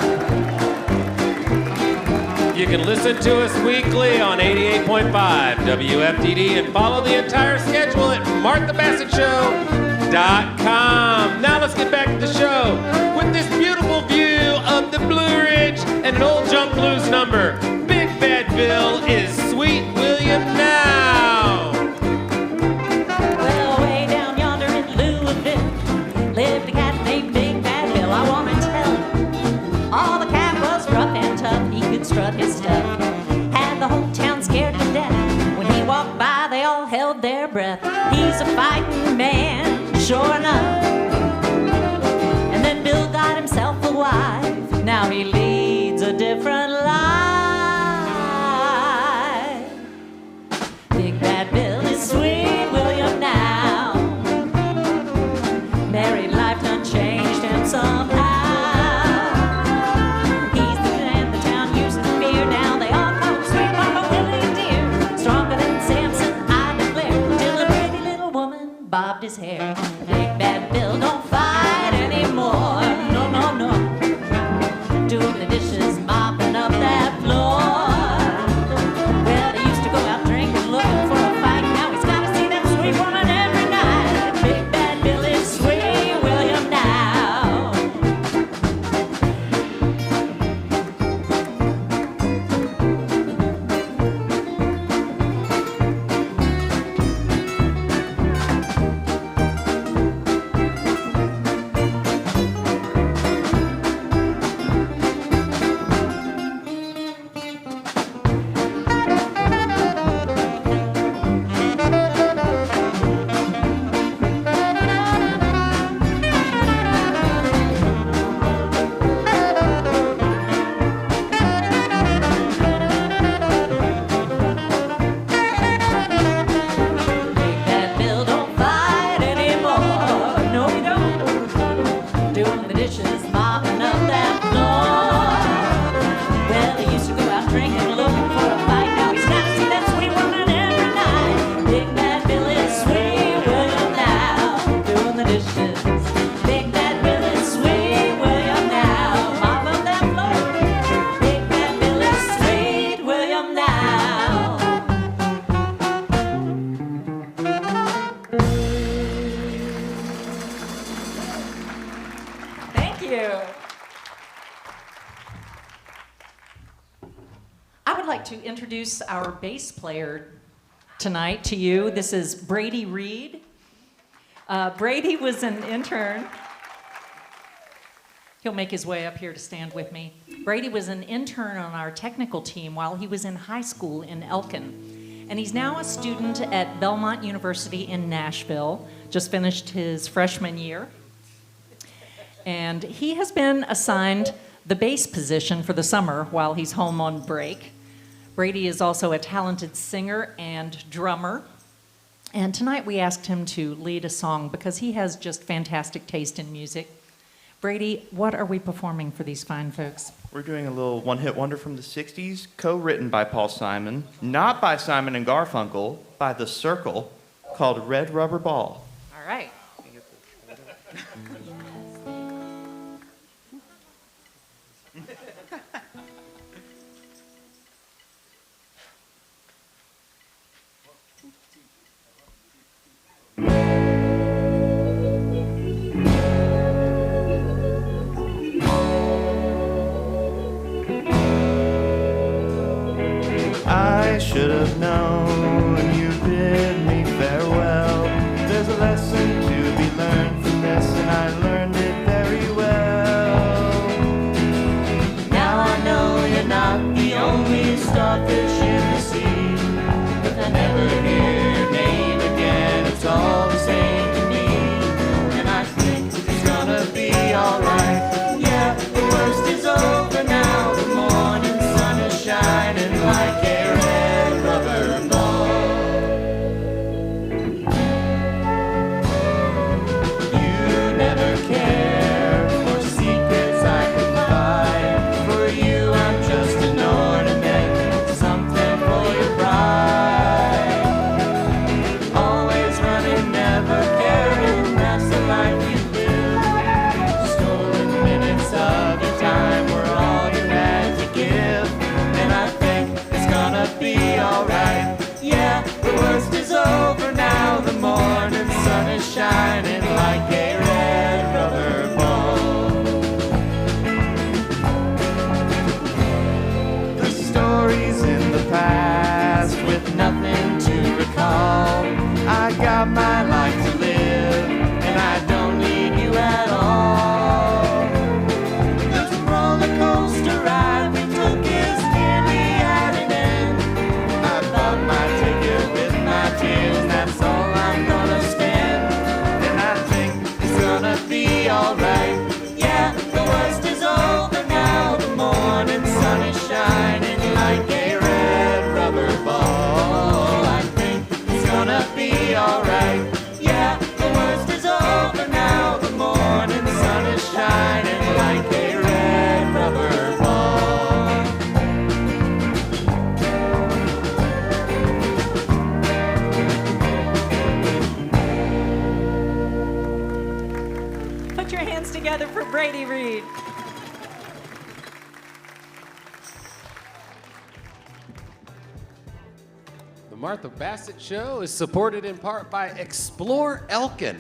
You can listen to us weekly on 88.5 WFDD and follow the entire schedule at MarthaBassettShow.com. Now let's get back to the show with this beautiful view of the Blue Ridge and an old junk blues number. Big Bad Bill is Sweet William now. Well, way down yonder in Louisville lived a cat named Big Bad Bill. I want to tell you, all the cat was rough and tough. He could strut his stuff. Had the whole town scared to death. When he walked by, they all held their breath. He's a fighting man, sure enough. And then Bill got himself a wife. Now he leads a different life. Big Bad Bill is Sweet William now. Married life done changed him somehow. He's the man the town used to fear. Now they all call him Sweet Papa Willie dear. Stronger than Samson, I declare, till a pretty little woman bobbed his hair. Big Bad Bill don't fight anymore. No, no, no. Doing the dishes, mopping up that floor. Well, he used to go out drinking, looking for a fight. Now he's gotta see that sweet woman every night. Big Bad Bill is Sweet William now. Big Bad Bill don't fight anymore. No, he don't. Doing the dishes, mopping up that floor. Well, he used to go out drinking, looking for a fight. Now he's got to see that sweet woman every night. Big Bad Bill is Sweet William now. Doing the dishes. Big Bad Bill is Sweet William now. Mop up that floor. Big Bad Bill is Sweet William now. Thank you. I would like to introduce our bass player tonight to you. This is Brady Reed. Brady was an intern. He'll make his way up here to stand with me. Brady was an intern on our technical team while he was in high school in Elkin. And he's now a student at Belmont University in Nashville, just finished his freshman year. And he has been assigned the bass position for the summer while he's home on break. Brady is also a talented singer and drummer. And tonight we asked him to lead a song because he has just fantastic taste in music. Brady, what are we performing for these fine folks? We're doing a little one-hit wonder from the 60s, co-written by Paul Simon, not by Simon and Garfunkel, by The Circle, called Red Rubber Ball. All right. should have known. You bid me farewell. There's a lesson to be learned from this, and I learned it very well. Now I know you're not the only starfish in the sea. If I never hear your name again, it's all the same to me. And I think it's gonna be alright. Yeah, the worst is over now. The morning sun is shining like a red rubber ball. You never cared for secrets I could find. For you, I'm just an ornament, something for your pride. Always running, never caring, that's the life you live. Stolen minutes of your time were all you had to give. And I think it's gonna be alright. Yeah, the worst is over now. The morning sun is shining like a red rubber ball. The stories in the past with nothing to recall. I got my life to live, and I don't need you at all. This roller coaster ride we took is nearly at an end. I bought my ticket with my tears, that's all I'm gonna spend. And I think it's gonna be alright. Yeah, the worst is over now. The morning sun is shining like a red rubber ball. I think it's gonna be alright. Yeah, the worst is over now. The morning sun is shining like a red rubber ball. Put your hands together for Brady Reed. The Martha Bassett Show is supported in part by Explore Elkin,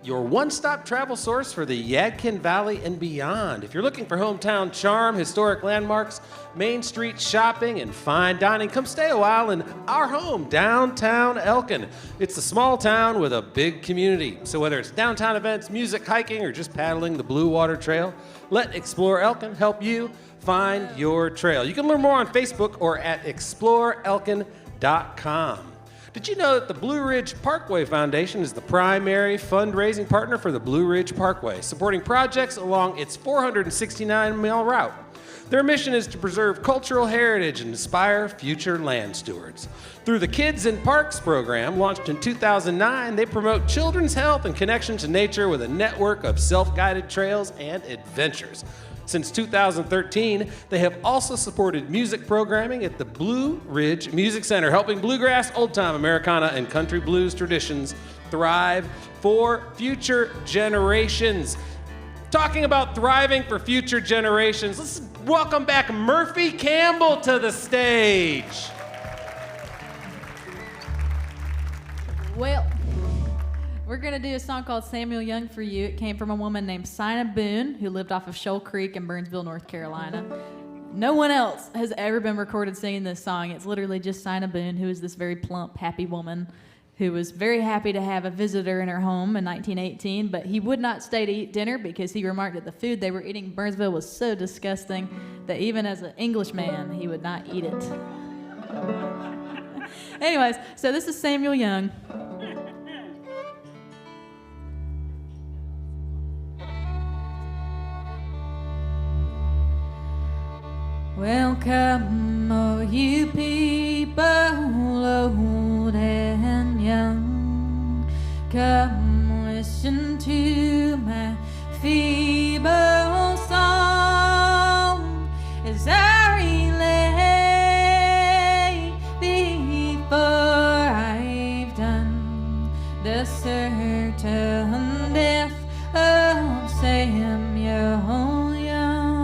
your one-stop travel source for the Yadkin Valley and beyond. If you're looking for hometown charm, historic landmarks, Main Street shopping, and fine dining, come stay a while in our home, downtown Elkin. It's a small town with a big community. So whether it's downtown events, music, hiking, or just paddling the Blue Water Trail, let Explore Elkin help you find your trail. You can learn more on Facebook or at exploreelkin.com. Did you know that the Blue Ridge Parkway Foundation is the primary fundraising partner for the Blue Ridge Parkway, supporting projects along its 469-mile route? Their mission is to preserve cultural heritage and inspire future land stewards. Through the Kids in Parks program, launched in 2009, they promote children's health and connection to nature with a network of self-guided trails and adventures. Since 2013, they have also supported music programming at the Blue Ridge Music Center, helping bluegrass, old-time Americana, and country blues traditions thrive for future generations. Talking about thriving for future generations, let's welcome back Murphy Campbell to the stage. Well, we're going to do a song called Samuel Young for you. It came from a woman named Sina Boone, who lived off of Shoal Creek in Burnsville, North Carolina. No one else has ever been recorded singing this song. It's literally just Sina Boone, who is this very plump, happy woman who was very happy to have a visitor in her home in 1918, but he would not stay to eat dinner because he remarked that the food they were eating in Burnsville was so disgusting that even as an Englishman, he would not eat it. Anyways, so this is Samuel Young. Welcome, all you people, old and young. Come listen to my feeble song as I relay before I've done the certain death of Samuel Young.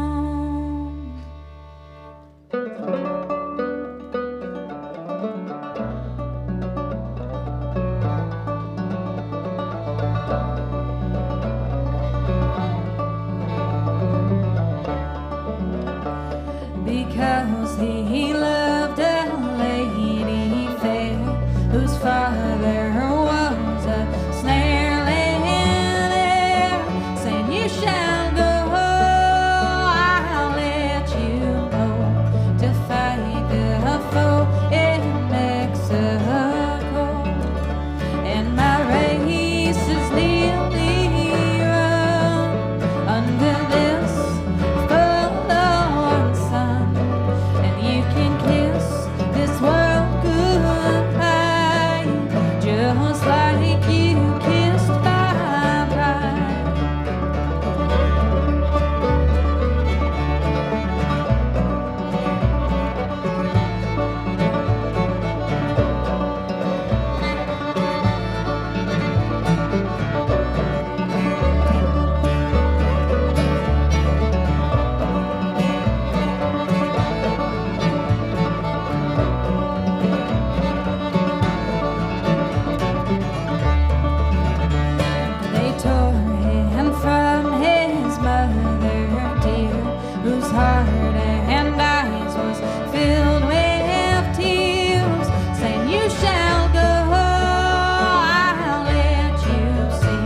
heart and eyes was filled with tears, saying, "You shall go, I'll let you see."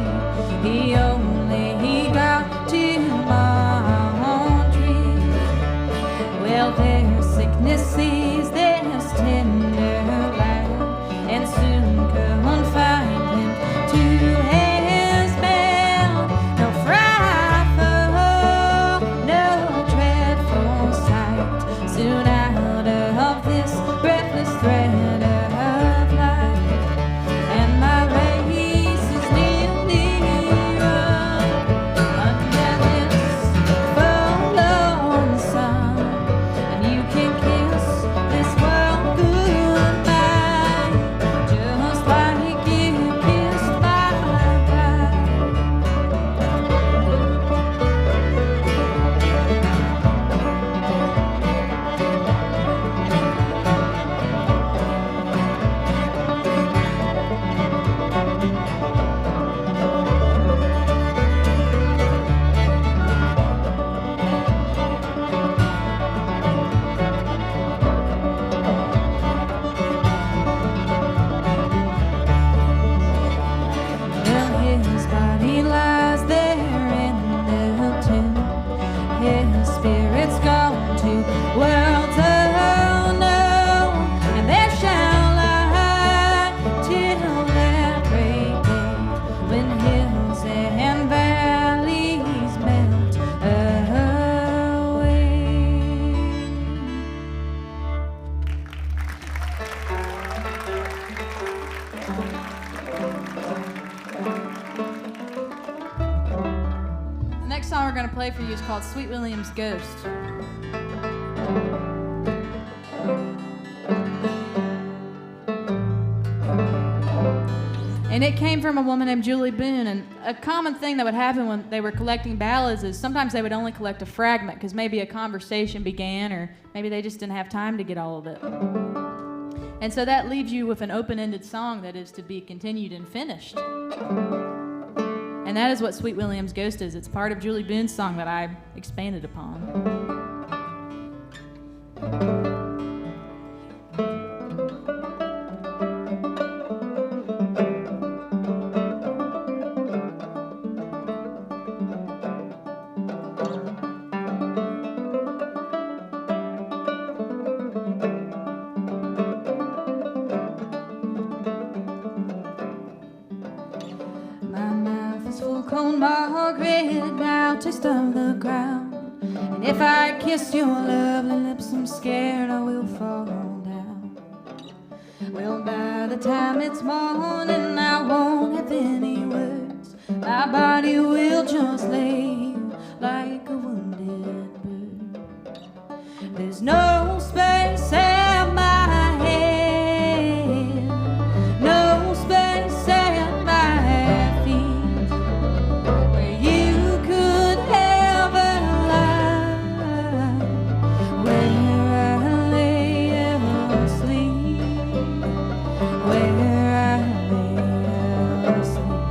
He only got to Montreal. Well, their sickness seized this tender lad, and soon confined him to his bed. No frightful, no dreadful sight, soon out of this breathless thread of life. And my race is nearly run under this forlorn sun, and you can kiss this world goodbye, just like you kissed my bride. Well, his body lies there in the tomb, his spirit's gone to worlds unknown, and there shall lie till that great day when hills and valleys melt away. The next song we're going to play for you is called Sweet William's Ghost. And it came from a woman named Julie Boone. And a common thing that would happen when they were collecting ballads is sometimes they would only collect a fragment because maybe a conversation began, or maybe they just didn't have time to get all of it. And so that leaves you with an open-ended song that is to be continued and finished. And that is what Sweet William's Ghost is. It's part of Julie Boone's song that I expanded upon. My mouth is full, cold Margaret, now taste of the ground. And if I kiss your lovely lips, I'm scared I will fall down. Well, by the time it's morning, I won't have any words. My body will just lay like a wounded bird. There's no space at my head, no space at my feet, where you could ever lie, where I lay asleep, where I lay asleep.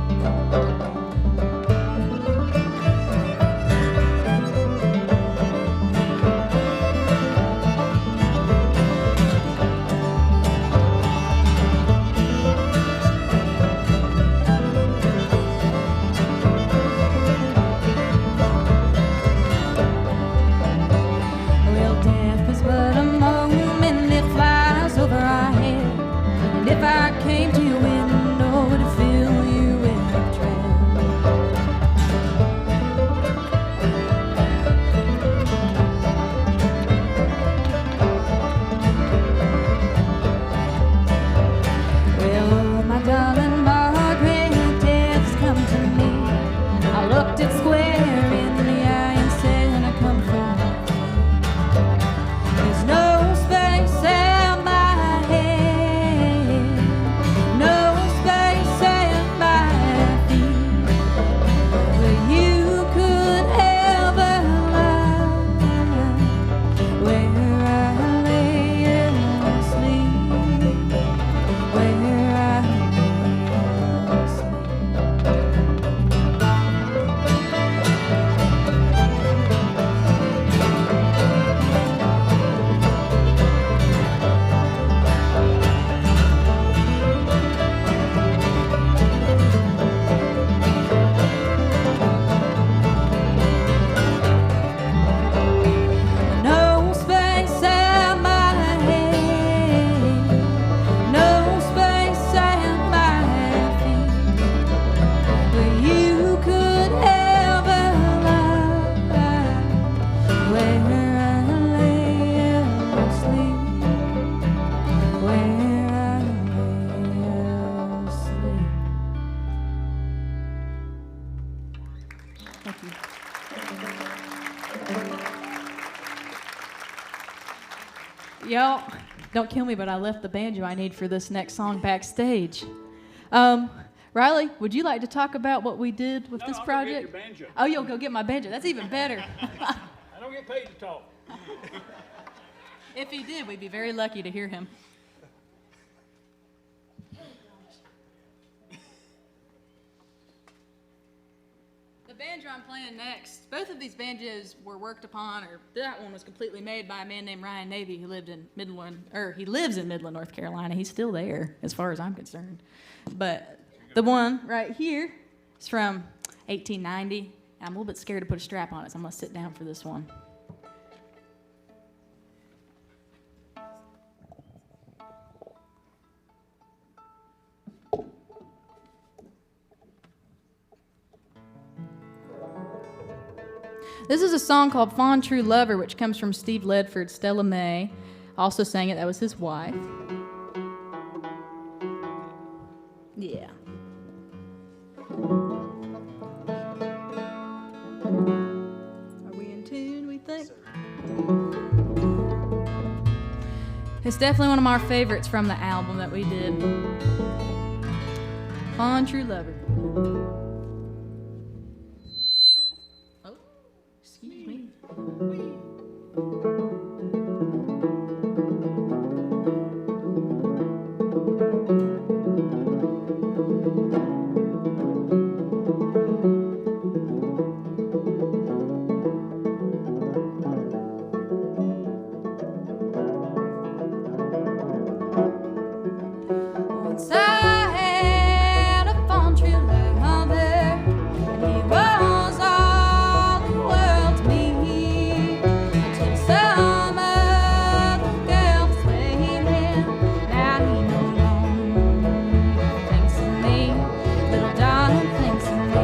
Y'all, don't kill me, but I left the banjo I need for this next song backstage. Riley, would you like to talk about what we did with this project? Go get your banjo. Oh, you'll go get my banjo. That's even better. I don't get paid to talk. If he did, we'd be very lucky to hear him. The banjo I'm playing next, both of these banjos were worked upon, or that one was completely made by a man named Ryan Navy who lived in Midland, or he lives in Midland, North Carolina. He's still there, as far as I'm concerned. But the one right here is from 1890. I'm a little bit scared to put a strap on it, so I'm gonna sit down for this one. This is a song called Fond True Lover, which comes from Steve Ledford. Stella May also sang it. That was his wife. Yeah. Are we in tune, we think? It's definitely one of our favorites from the album that we did. Fond True Lover. Excuse me. Once I had a fond true lover, and he was all the world to me. Until some other girl persuaded him, now he no longer thinks of me. Little darling thinks of me.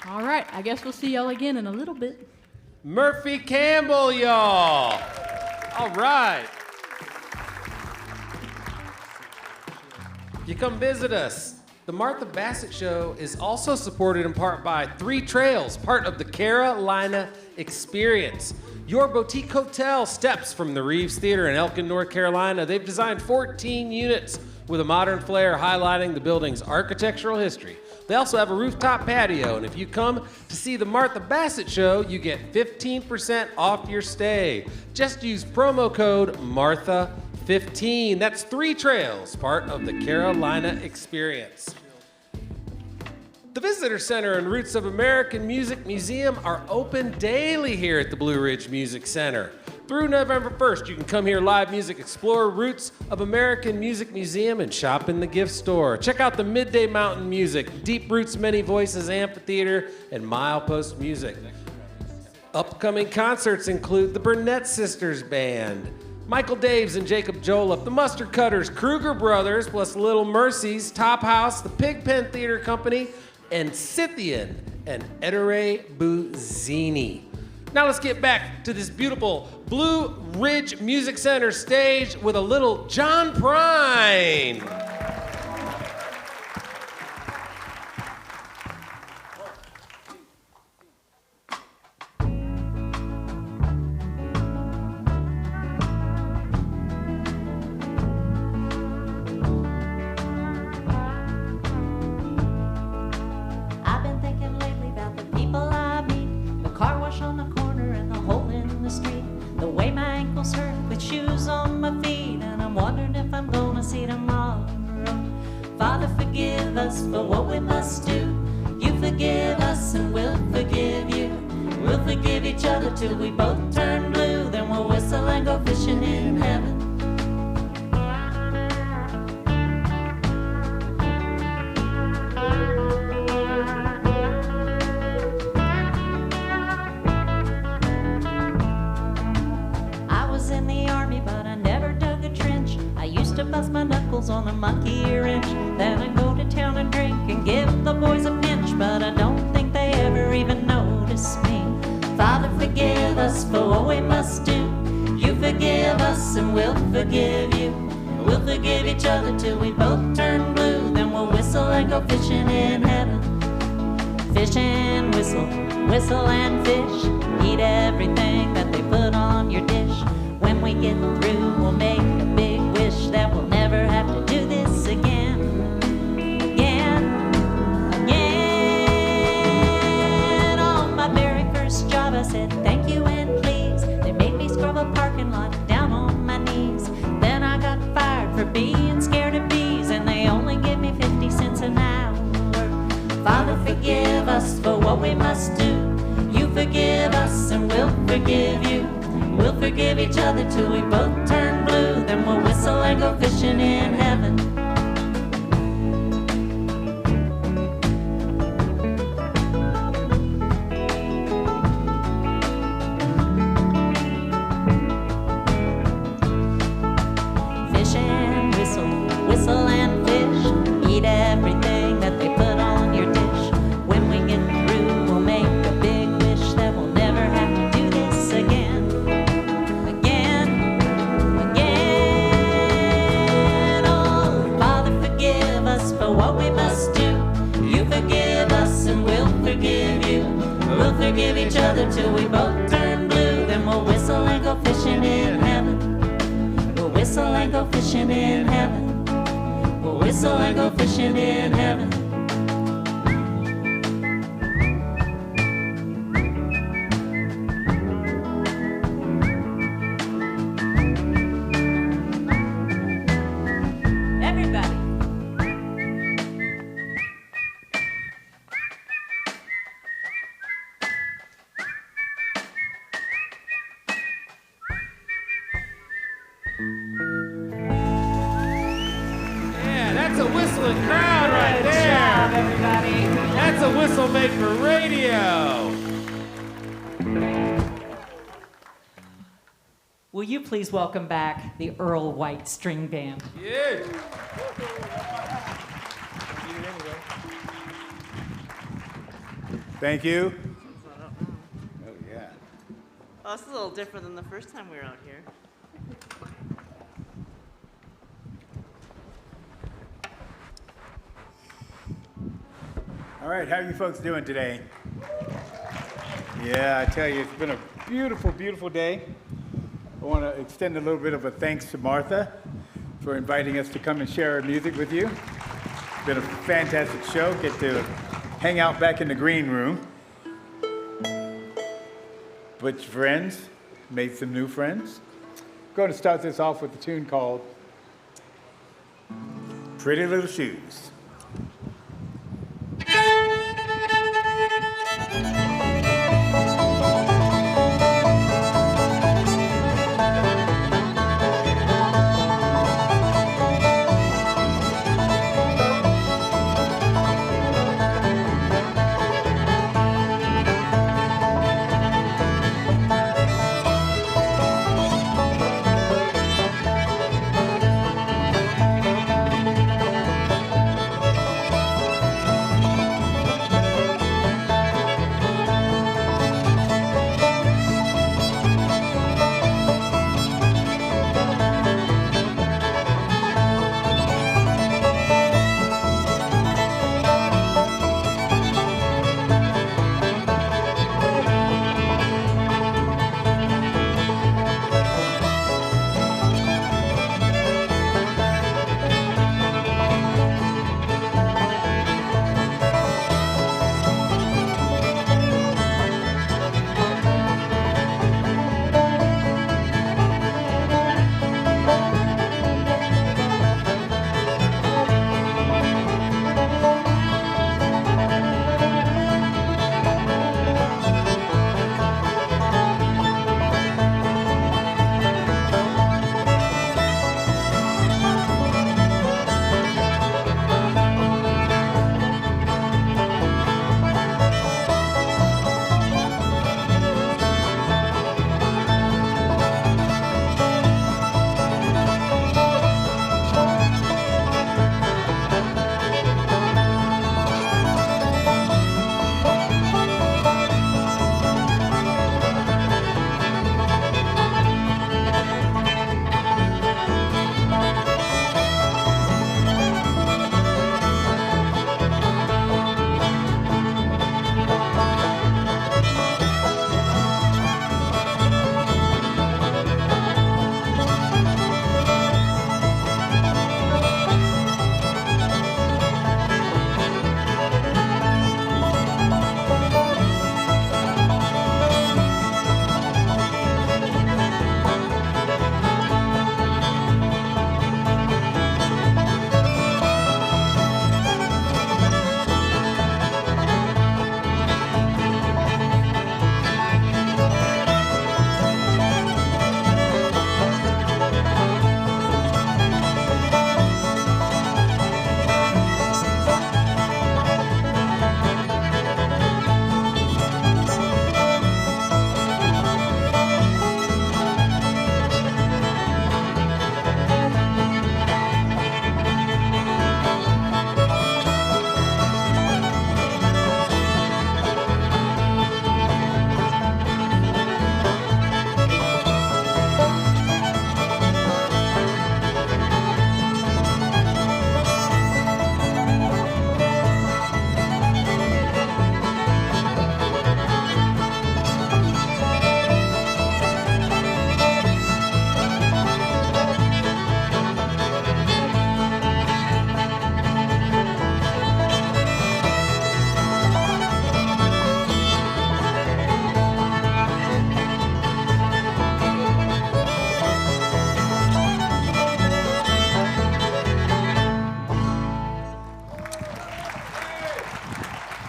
All right, I guess we'll see y'all again in a little bit. Murphy Campbell, y'all. All right. You come visit us. The Martha Bassett Show is also supported in part by 3 Trails, part of the Carolina Experience. Your Boutique Hotel steps from the Reeves Theater in Elkin, North Carolina. They've designed 14 units with a modern flair highlighting the building's architectural history. They also have a rooftop patio, and if you come to see the Martha Bassett Show, you get 15% off your stay. Just use promo code MARTHA15. That's 3 Trails, part of the Carolina experience. The Visitor Center and Roots of American Music Museum are open daily here at the Blue Ridge Music Center. Through November 1st, you can come here live music, explore Roots of American Music Museum, and shop in the gift store. Check out the Midday Mountain Music, Deep Roots Many Voices Amphitheater, and Milepost Music. Upcoming concerts include the Burnett Sisters Band, Michael Daves and Jacob Joliffe, the Mustard Cutters, Kruger Brothers, plus Little Mercies, Top House, the Pigpen Theater Company, and Scythian and Edere Buzzini. Now let's get back to this beautiful Blue Ridge Music Center stage with a little John Prine. I've been thinking lately about the people I meet, the car wash on the corner and the hole in the street, the way my ankles hurt with shoes on my feet, and I'm wondering if I'm gonna see tomorrow. Father, forgive us for what we must do. You forgive us and we'll forgive you. We'll forgive each other till we both turn blue, then we'll whistle and go fishing in heaven. To bust my knuckles on a monkey wrench, then I go to town and drink and give the boys a pinch, but I don't think they ever even notice me. Father, forgive us for what we must do. You forgive us and we'll forgive you. We'll forgive each other till we both turn blue, then we'll whistle and go fishing in heaven. Fish and whistle, whistle and fish. Eat everything that they put on your dish. When we get through, we'll make a big wish that we'll never have to do this again. Again. On my very first job, I said thank you and please. They made me scrub a parking lot down on my knees. Then I got fired for being scared of bees, and they only gave me 50 cents an hour. Father, forgive us for what we must do. You forgive us and we'll forgive you. We'll forgive each other till we both turn blue, then we'll whistle and go fishing in heaven. Fish and whistle, whistle and fish. Eat everything that they put on your dish. When we get through, we'll make a big wish that we'll never have to do this again. What we must do. You forgive us and we'll forgive you. We'll forgive each other till we both turn blue, then we'll whistle and go fishing in heaven. We'll whistle and go fishing in heaven. We'll whistle and go fishing in heaven. Yeah, that's a whistling crowd right there. Good job, everybody. That's a whistle made for radio. Will you please welcome back the Earl White String Band? Yeah. Thank you. Oh, yeah. Well, this is a little different than the first time we were out here. All right, how are you folks doing today? Yeah, I tell you, it's been a beautiful, beautiful day. I want to extend a little bit of a thanks to Martha for inviting us to come and share our music with you. It's been a fantastic show. Get to hang out back in the green room. Butch friends, made some new friends. I'm going to start this off with a tune called Pretty Little Shoes.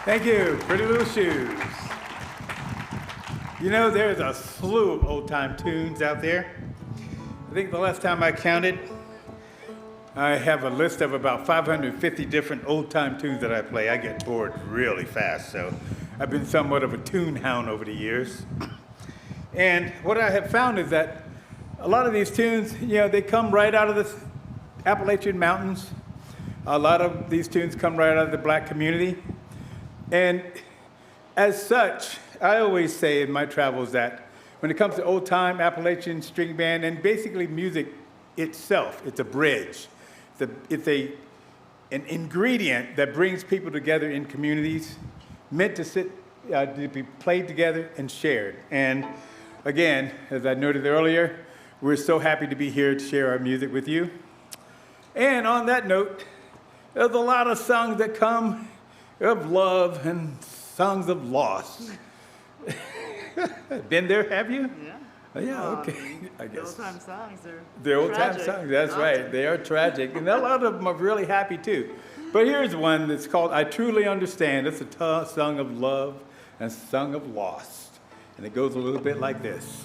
Thank you, Pretty Little Shoes. You know, there's a slew of old-time tunes out there. I think the last time I counted, I have a list of about 550 different old-time tunes that I play. I get bored really fast, so I've been somewhat of a tune hound over the years. And what I have found is that a lot of these tunes, you know, they come right out of the Appalachian Mountains. A lot of these tunes come right out of the black community. And as such, I always say in my travels that when it comes to old-time Appalachian string band and basically music itself, it's a bridge. It's an ingredient that brings people together in communities, meant to sit to be played together and shared. And again, as I noted earlier, we're so happy to be here to share our music with you. And on that note, there's a lot of songs that come of love and songs of loss. Been there, have you? Yeah. Oh, yeah, Well, okay. I The guess. old-time songs are They're old-time tragic. songs, that's Often. right. They are tragic. And a lot of them are really happy, too. But here's one that's called I Truly Understand. It's a song of love and a song of loss. And it goes a little bit like this.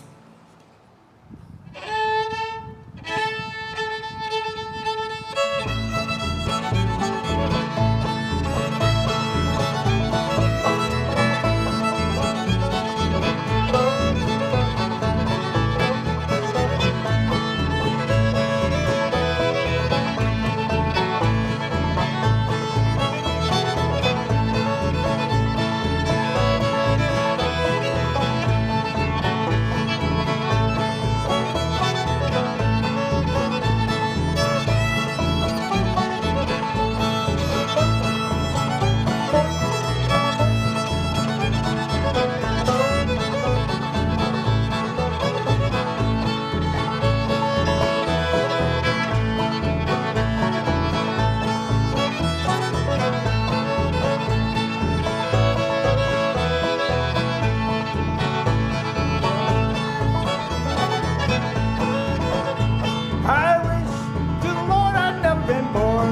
I wish to the Lord I'd never been born.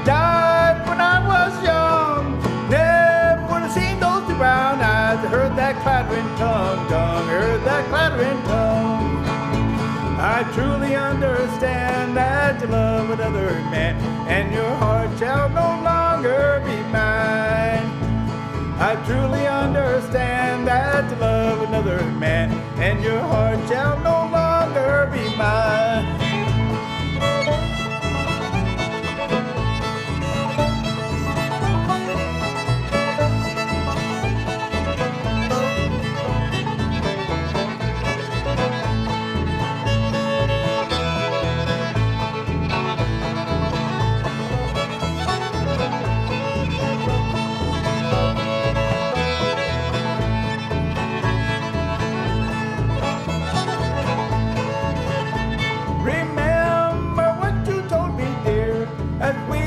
Died when I was young. Never would have seen those two brown eyes. I heard that clattering tongue. Heard that clattering tongue. I truly understand that you love another man, and your heart shall no longer be mine. I truly understand that you love another man, and your heart shall no longer be mine. Remember what you told me, dear, as we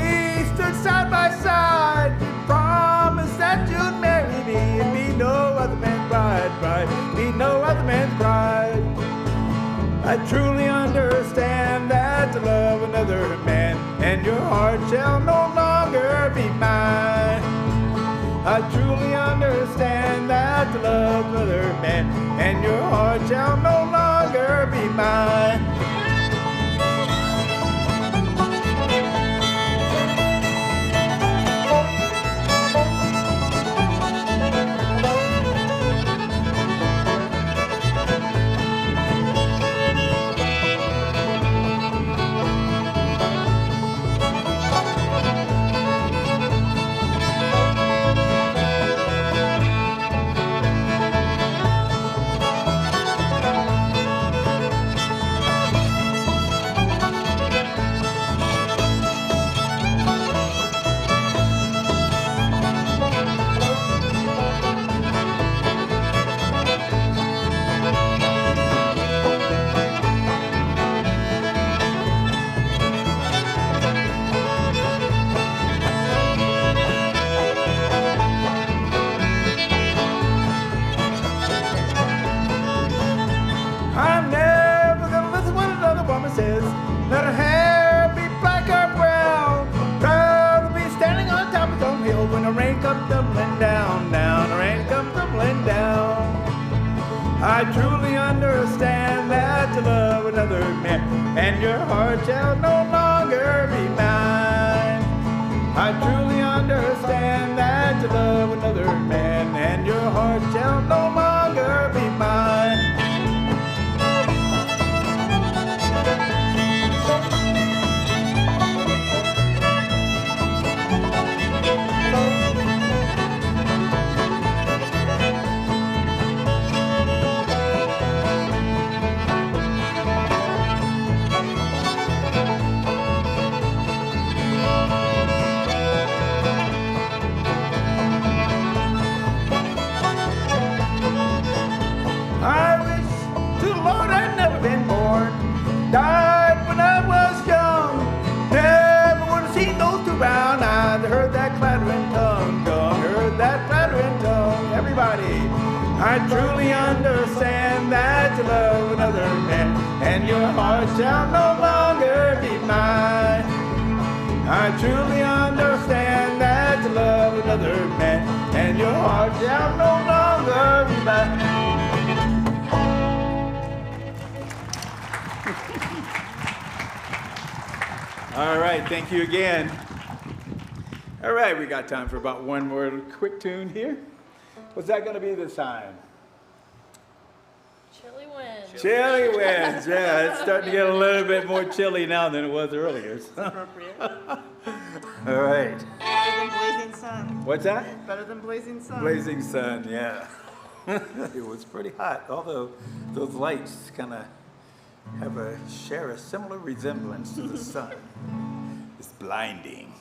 stood side by side. You promised that you'd marry me and be no other man's bride, be no other man's bride. I truly understand that to love another man, and your heart shall no longer be mine. I truly understand that to love another man, and your heart shall no longer be mine. I'm never gonna listen what another woman says. Let her hair be black or brown. Proud to be standing on top of some hill when the rain comes tumbling down, the rain comes tumbling down. I truly understand that you love another man, and your heart shall no longer be mine. I truly understand that you love another man, and your heart shall no longer be mine. Died when I was young. Never would have seen those two brown eyes. I heard that clattering tongue. Heard that clattering tongue. Everybody, I truly understand that you love another man, and your heart shall no longer be mine. I truly understand that you love another man, and your heart shall no longer be mine. All right, thank you again. All right, we got time for about one more quick tune here. What's that going to be this time? Chilly wind. Chilly winds, yeah. It's starting to get a little bit more chilly now than it was earlier. So. Appropriate. All right. Better than blazing sun. What's that? Better than blazing sun. Blazing sun, yeah. It was pretty hot, although those lights kind of share a similar resemblance to the sun. It's blinding.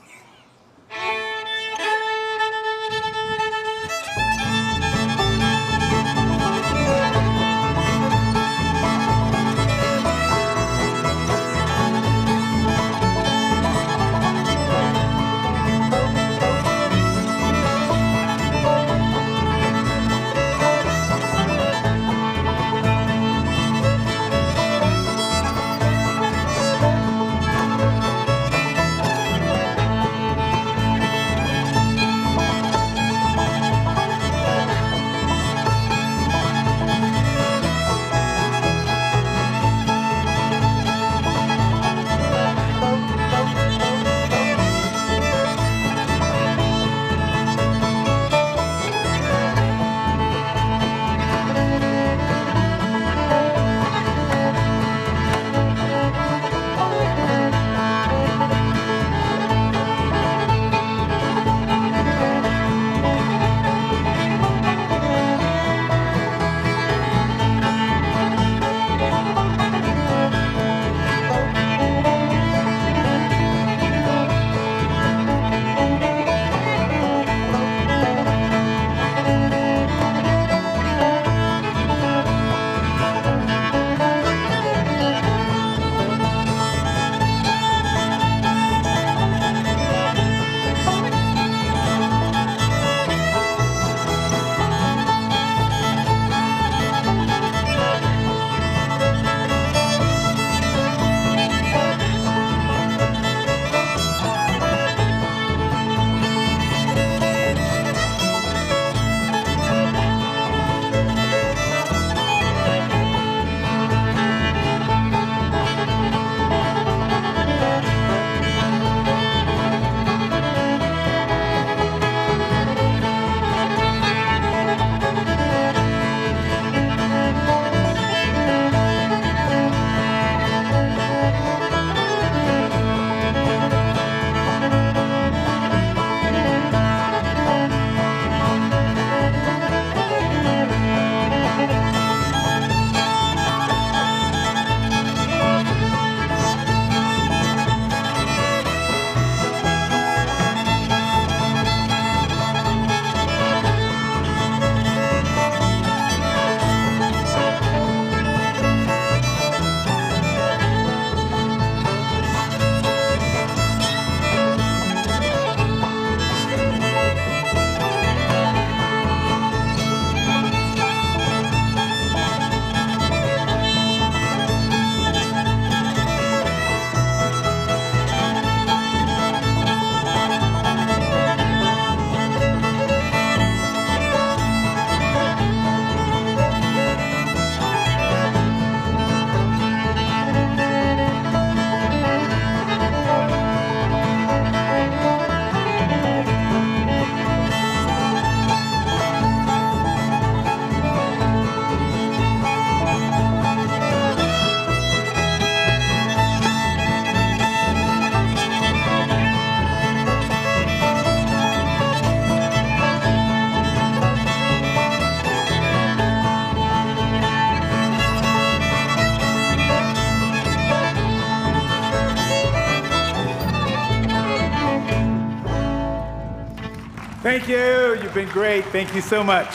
Thank you. You've been great. Thank you so much.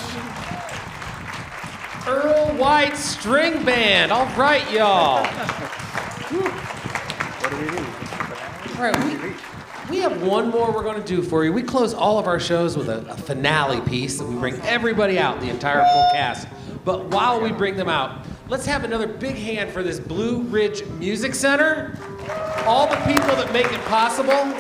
Earl White String Band. All right, y'all. All right, we have one more we're going to do for you. We close all of our shows with a finale piece that we bring everybody out, the entire full cast. But while we bring them out, let's have another big hand for this Blue Ridge Music Center, all the people that make it possible.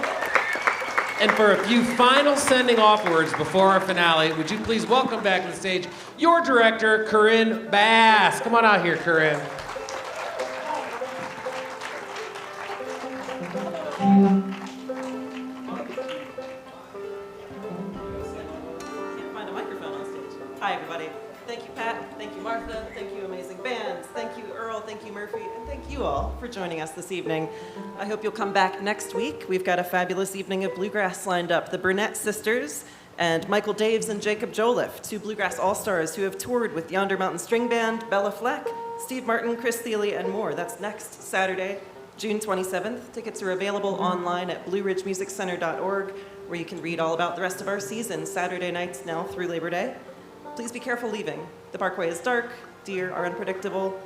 And for a few final sending off words before our finale, would you please welcome back to the stage your director, Corinne Bass. Come on out here, Corinne. Can't find a microphone on stage. Hi, everybody. Thank you, Pat. Thank you, Martha. Thank you, amazing bands. Thank you, Earl. Thank you, Murphy. And thank you all for joining us this evening. I hope you'll come back next week. We've got a fabulous evening of bluegrass lined up. The Burnett Sisters and Michael Daves and Jacob Joliffe, two bluegrass all-stars who have toured with Yonder Mountain String Band, Bella Fleck, Steve Martin, Chris Thiele, and more. That's next Saturday, June 27th. Tickets are available online at blueridgemusiccenter.org, where you can read all about the rest of our season, Saturday nights now through Labor Day. Please be careful leaving. The parkway is dark, deer are unpredictable,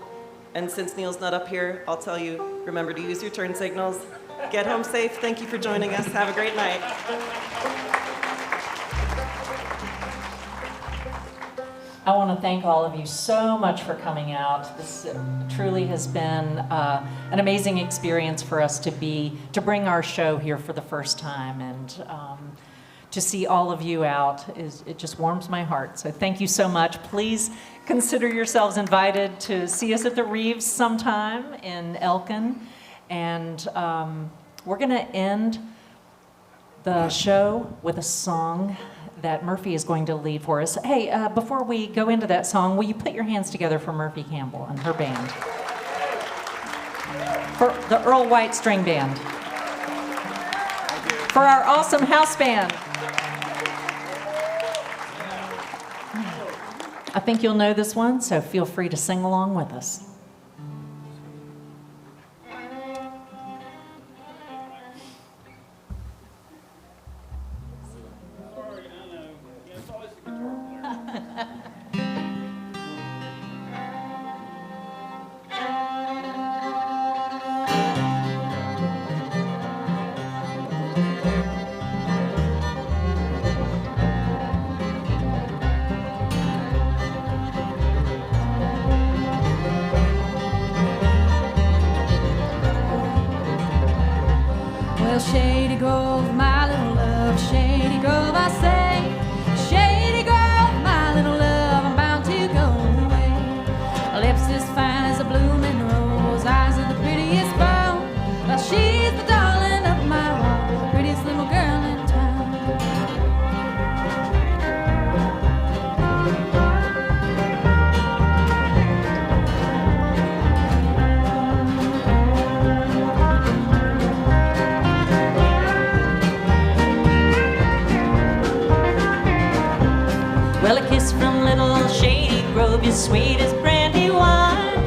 and since Neil's not up here, I'll tell you, remember to use your turn signals. Get home safe. Thank you for joining us. Have a great night. I want to thank all of you so much for coming out. This truly has been an amazing experience for us to bring our show here for the first time, and to see all of you out it just warms my heart. So thank you so much. Please consider yourselves invited to see us at the Reeves sometime in Elkin, and we're going to end the show with a song that Murphy is going to lead for us. Hey, before we go into that song, will you put your hands together for Murphy Campbell and her band? For the Earl White String Band. For our awesome house band. I think you'll know this one, so feel free to sing along with us. Shady Grove, my little love, Shady Grove, I say. Shady Grove, my little love, I'm bound to go away. Lips as fine as a blooming rose, eyes are the prettiest brown. Well, she's the darling of my heart, prettiest little girl in town. Well, a kiss from little Shady Grove is sweet as brandy wine.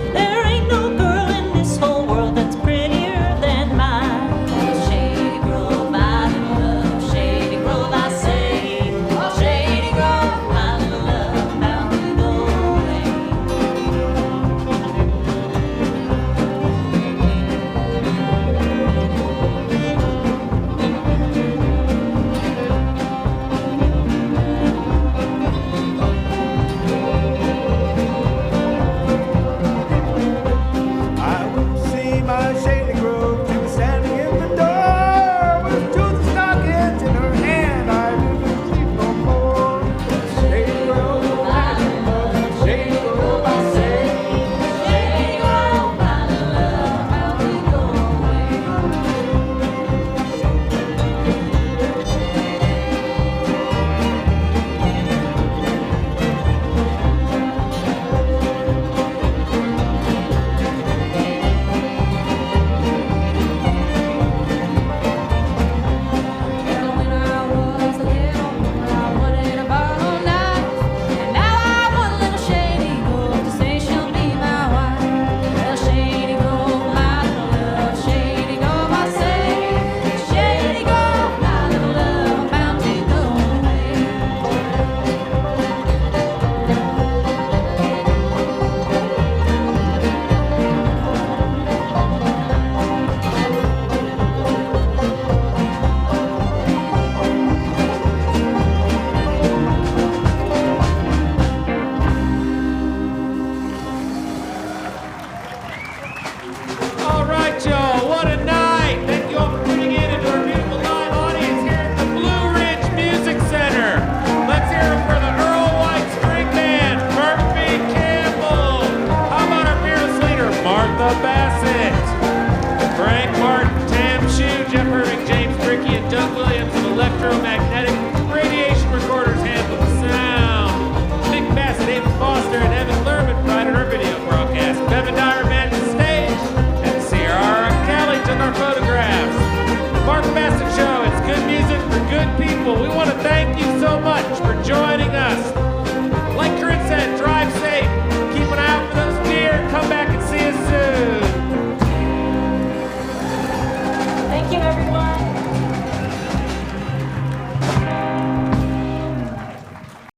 Bassett.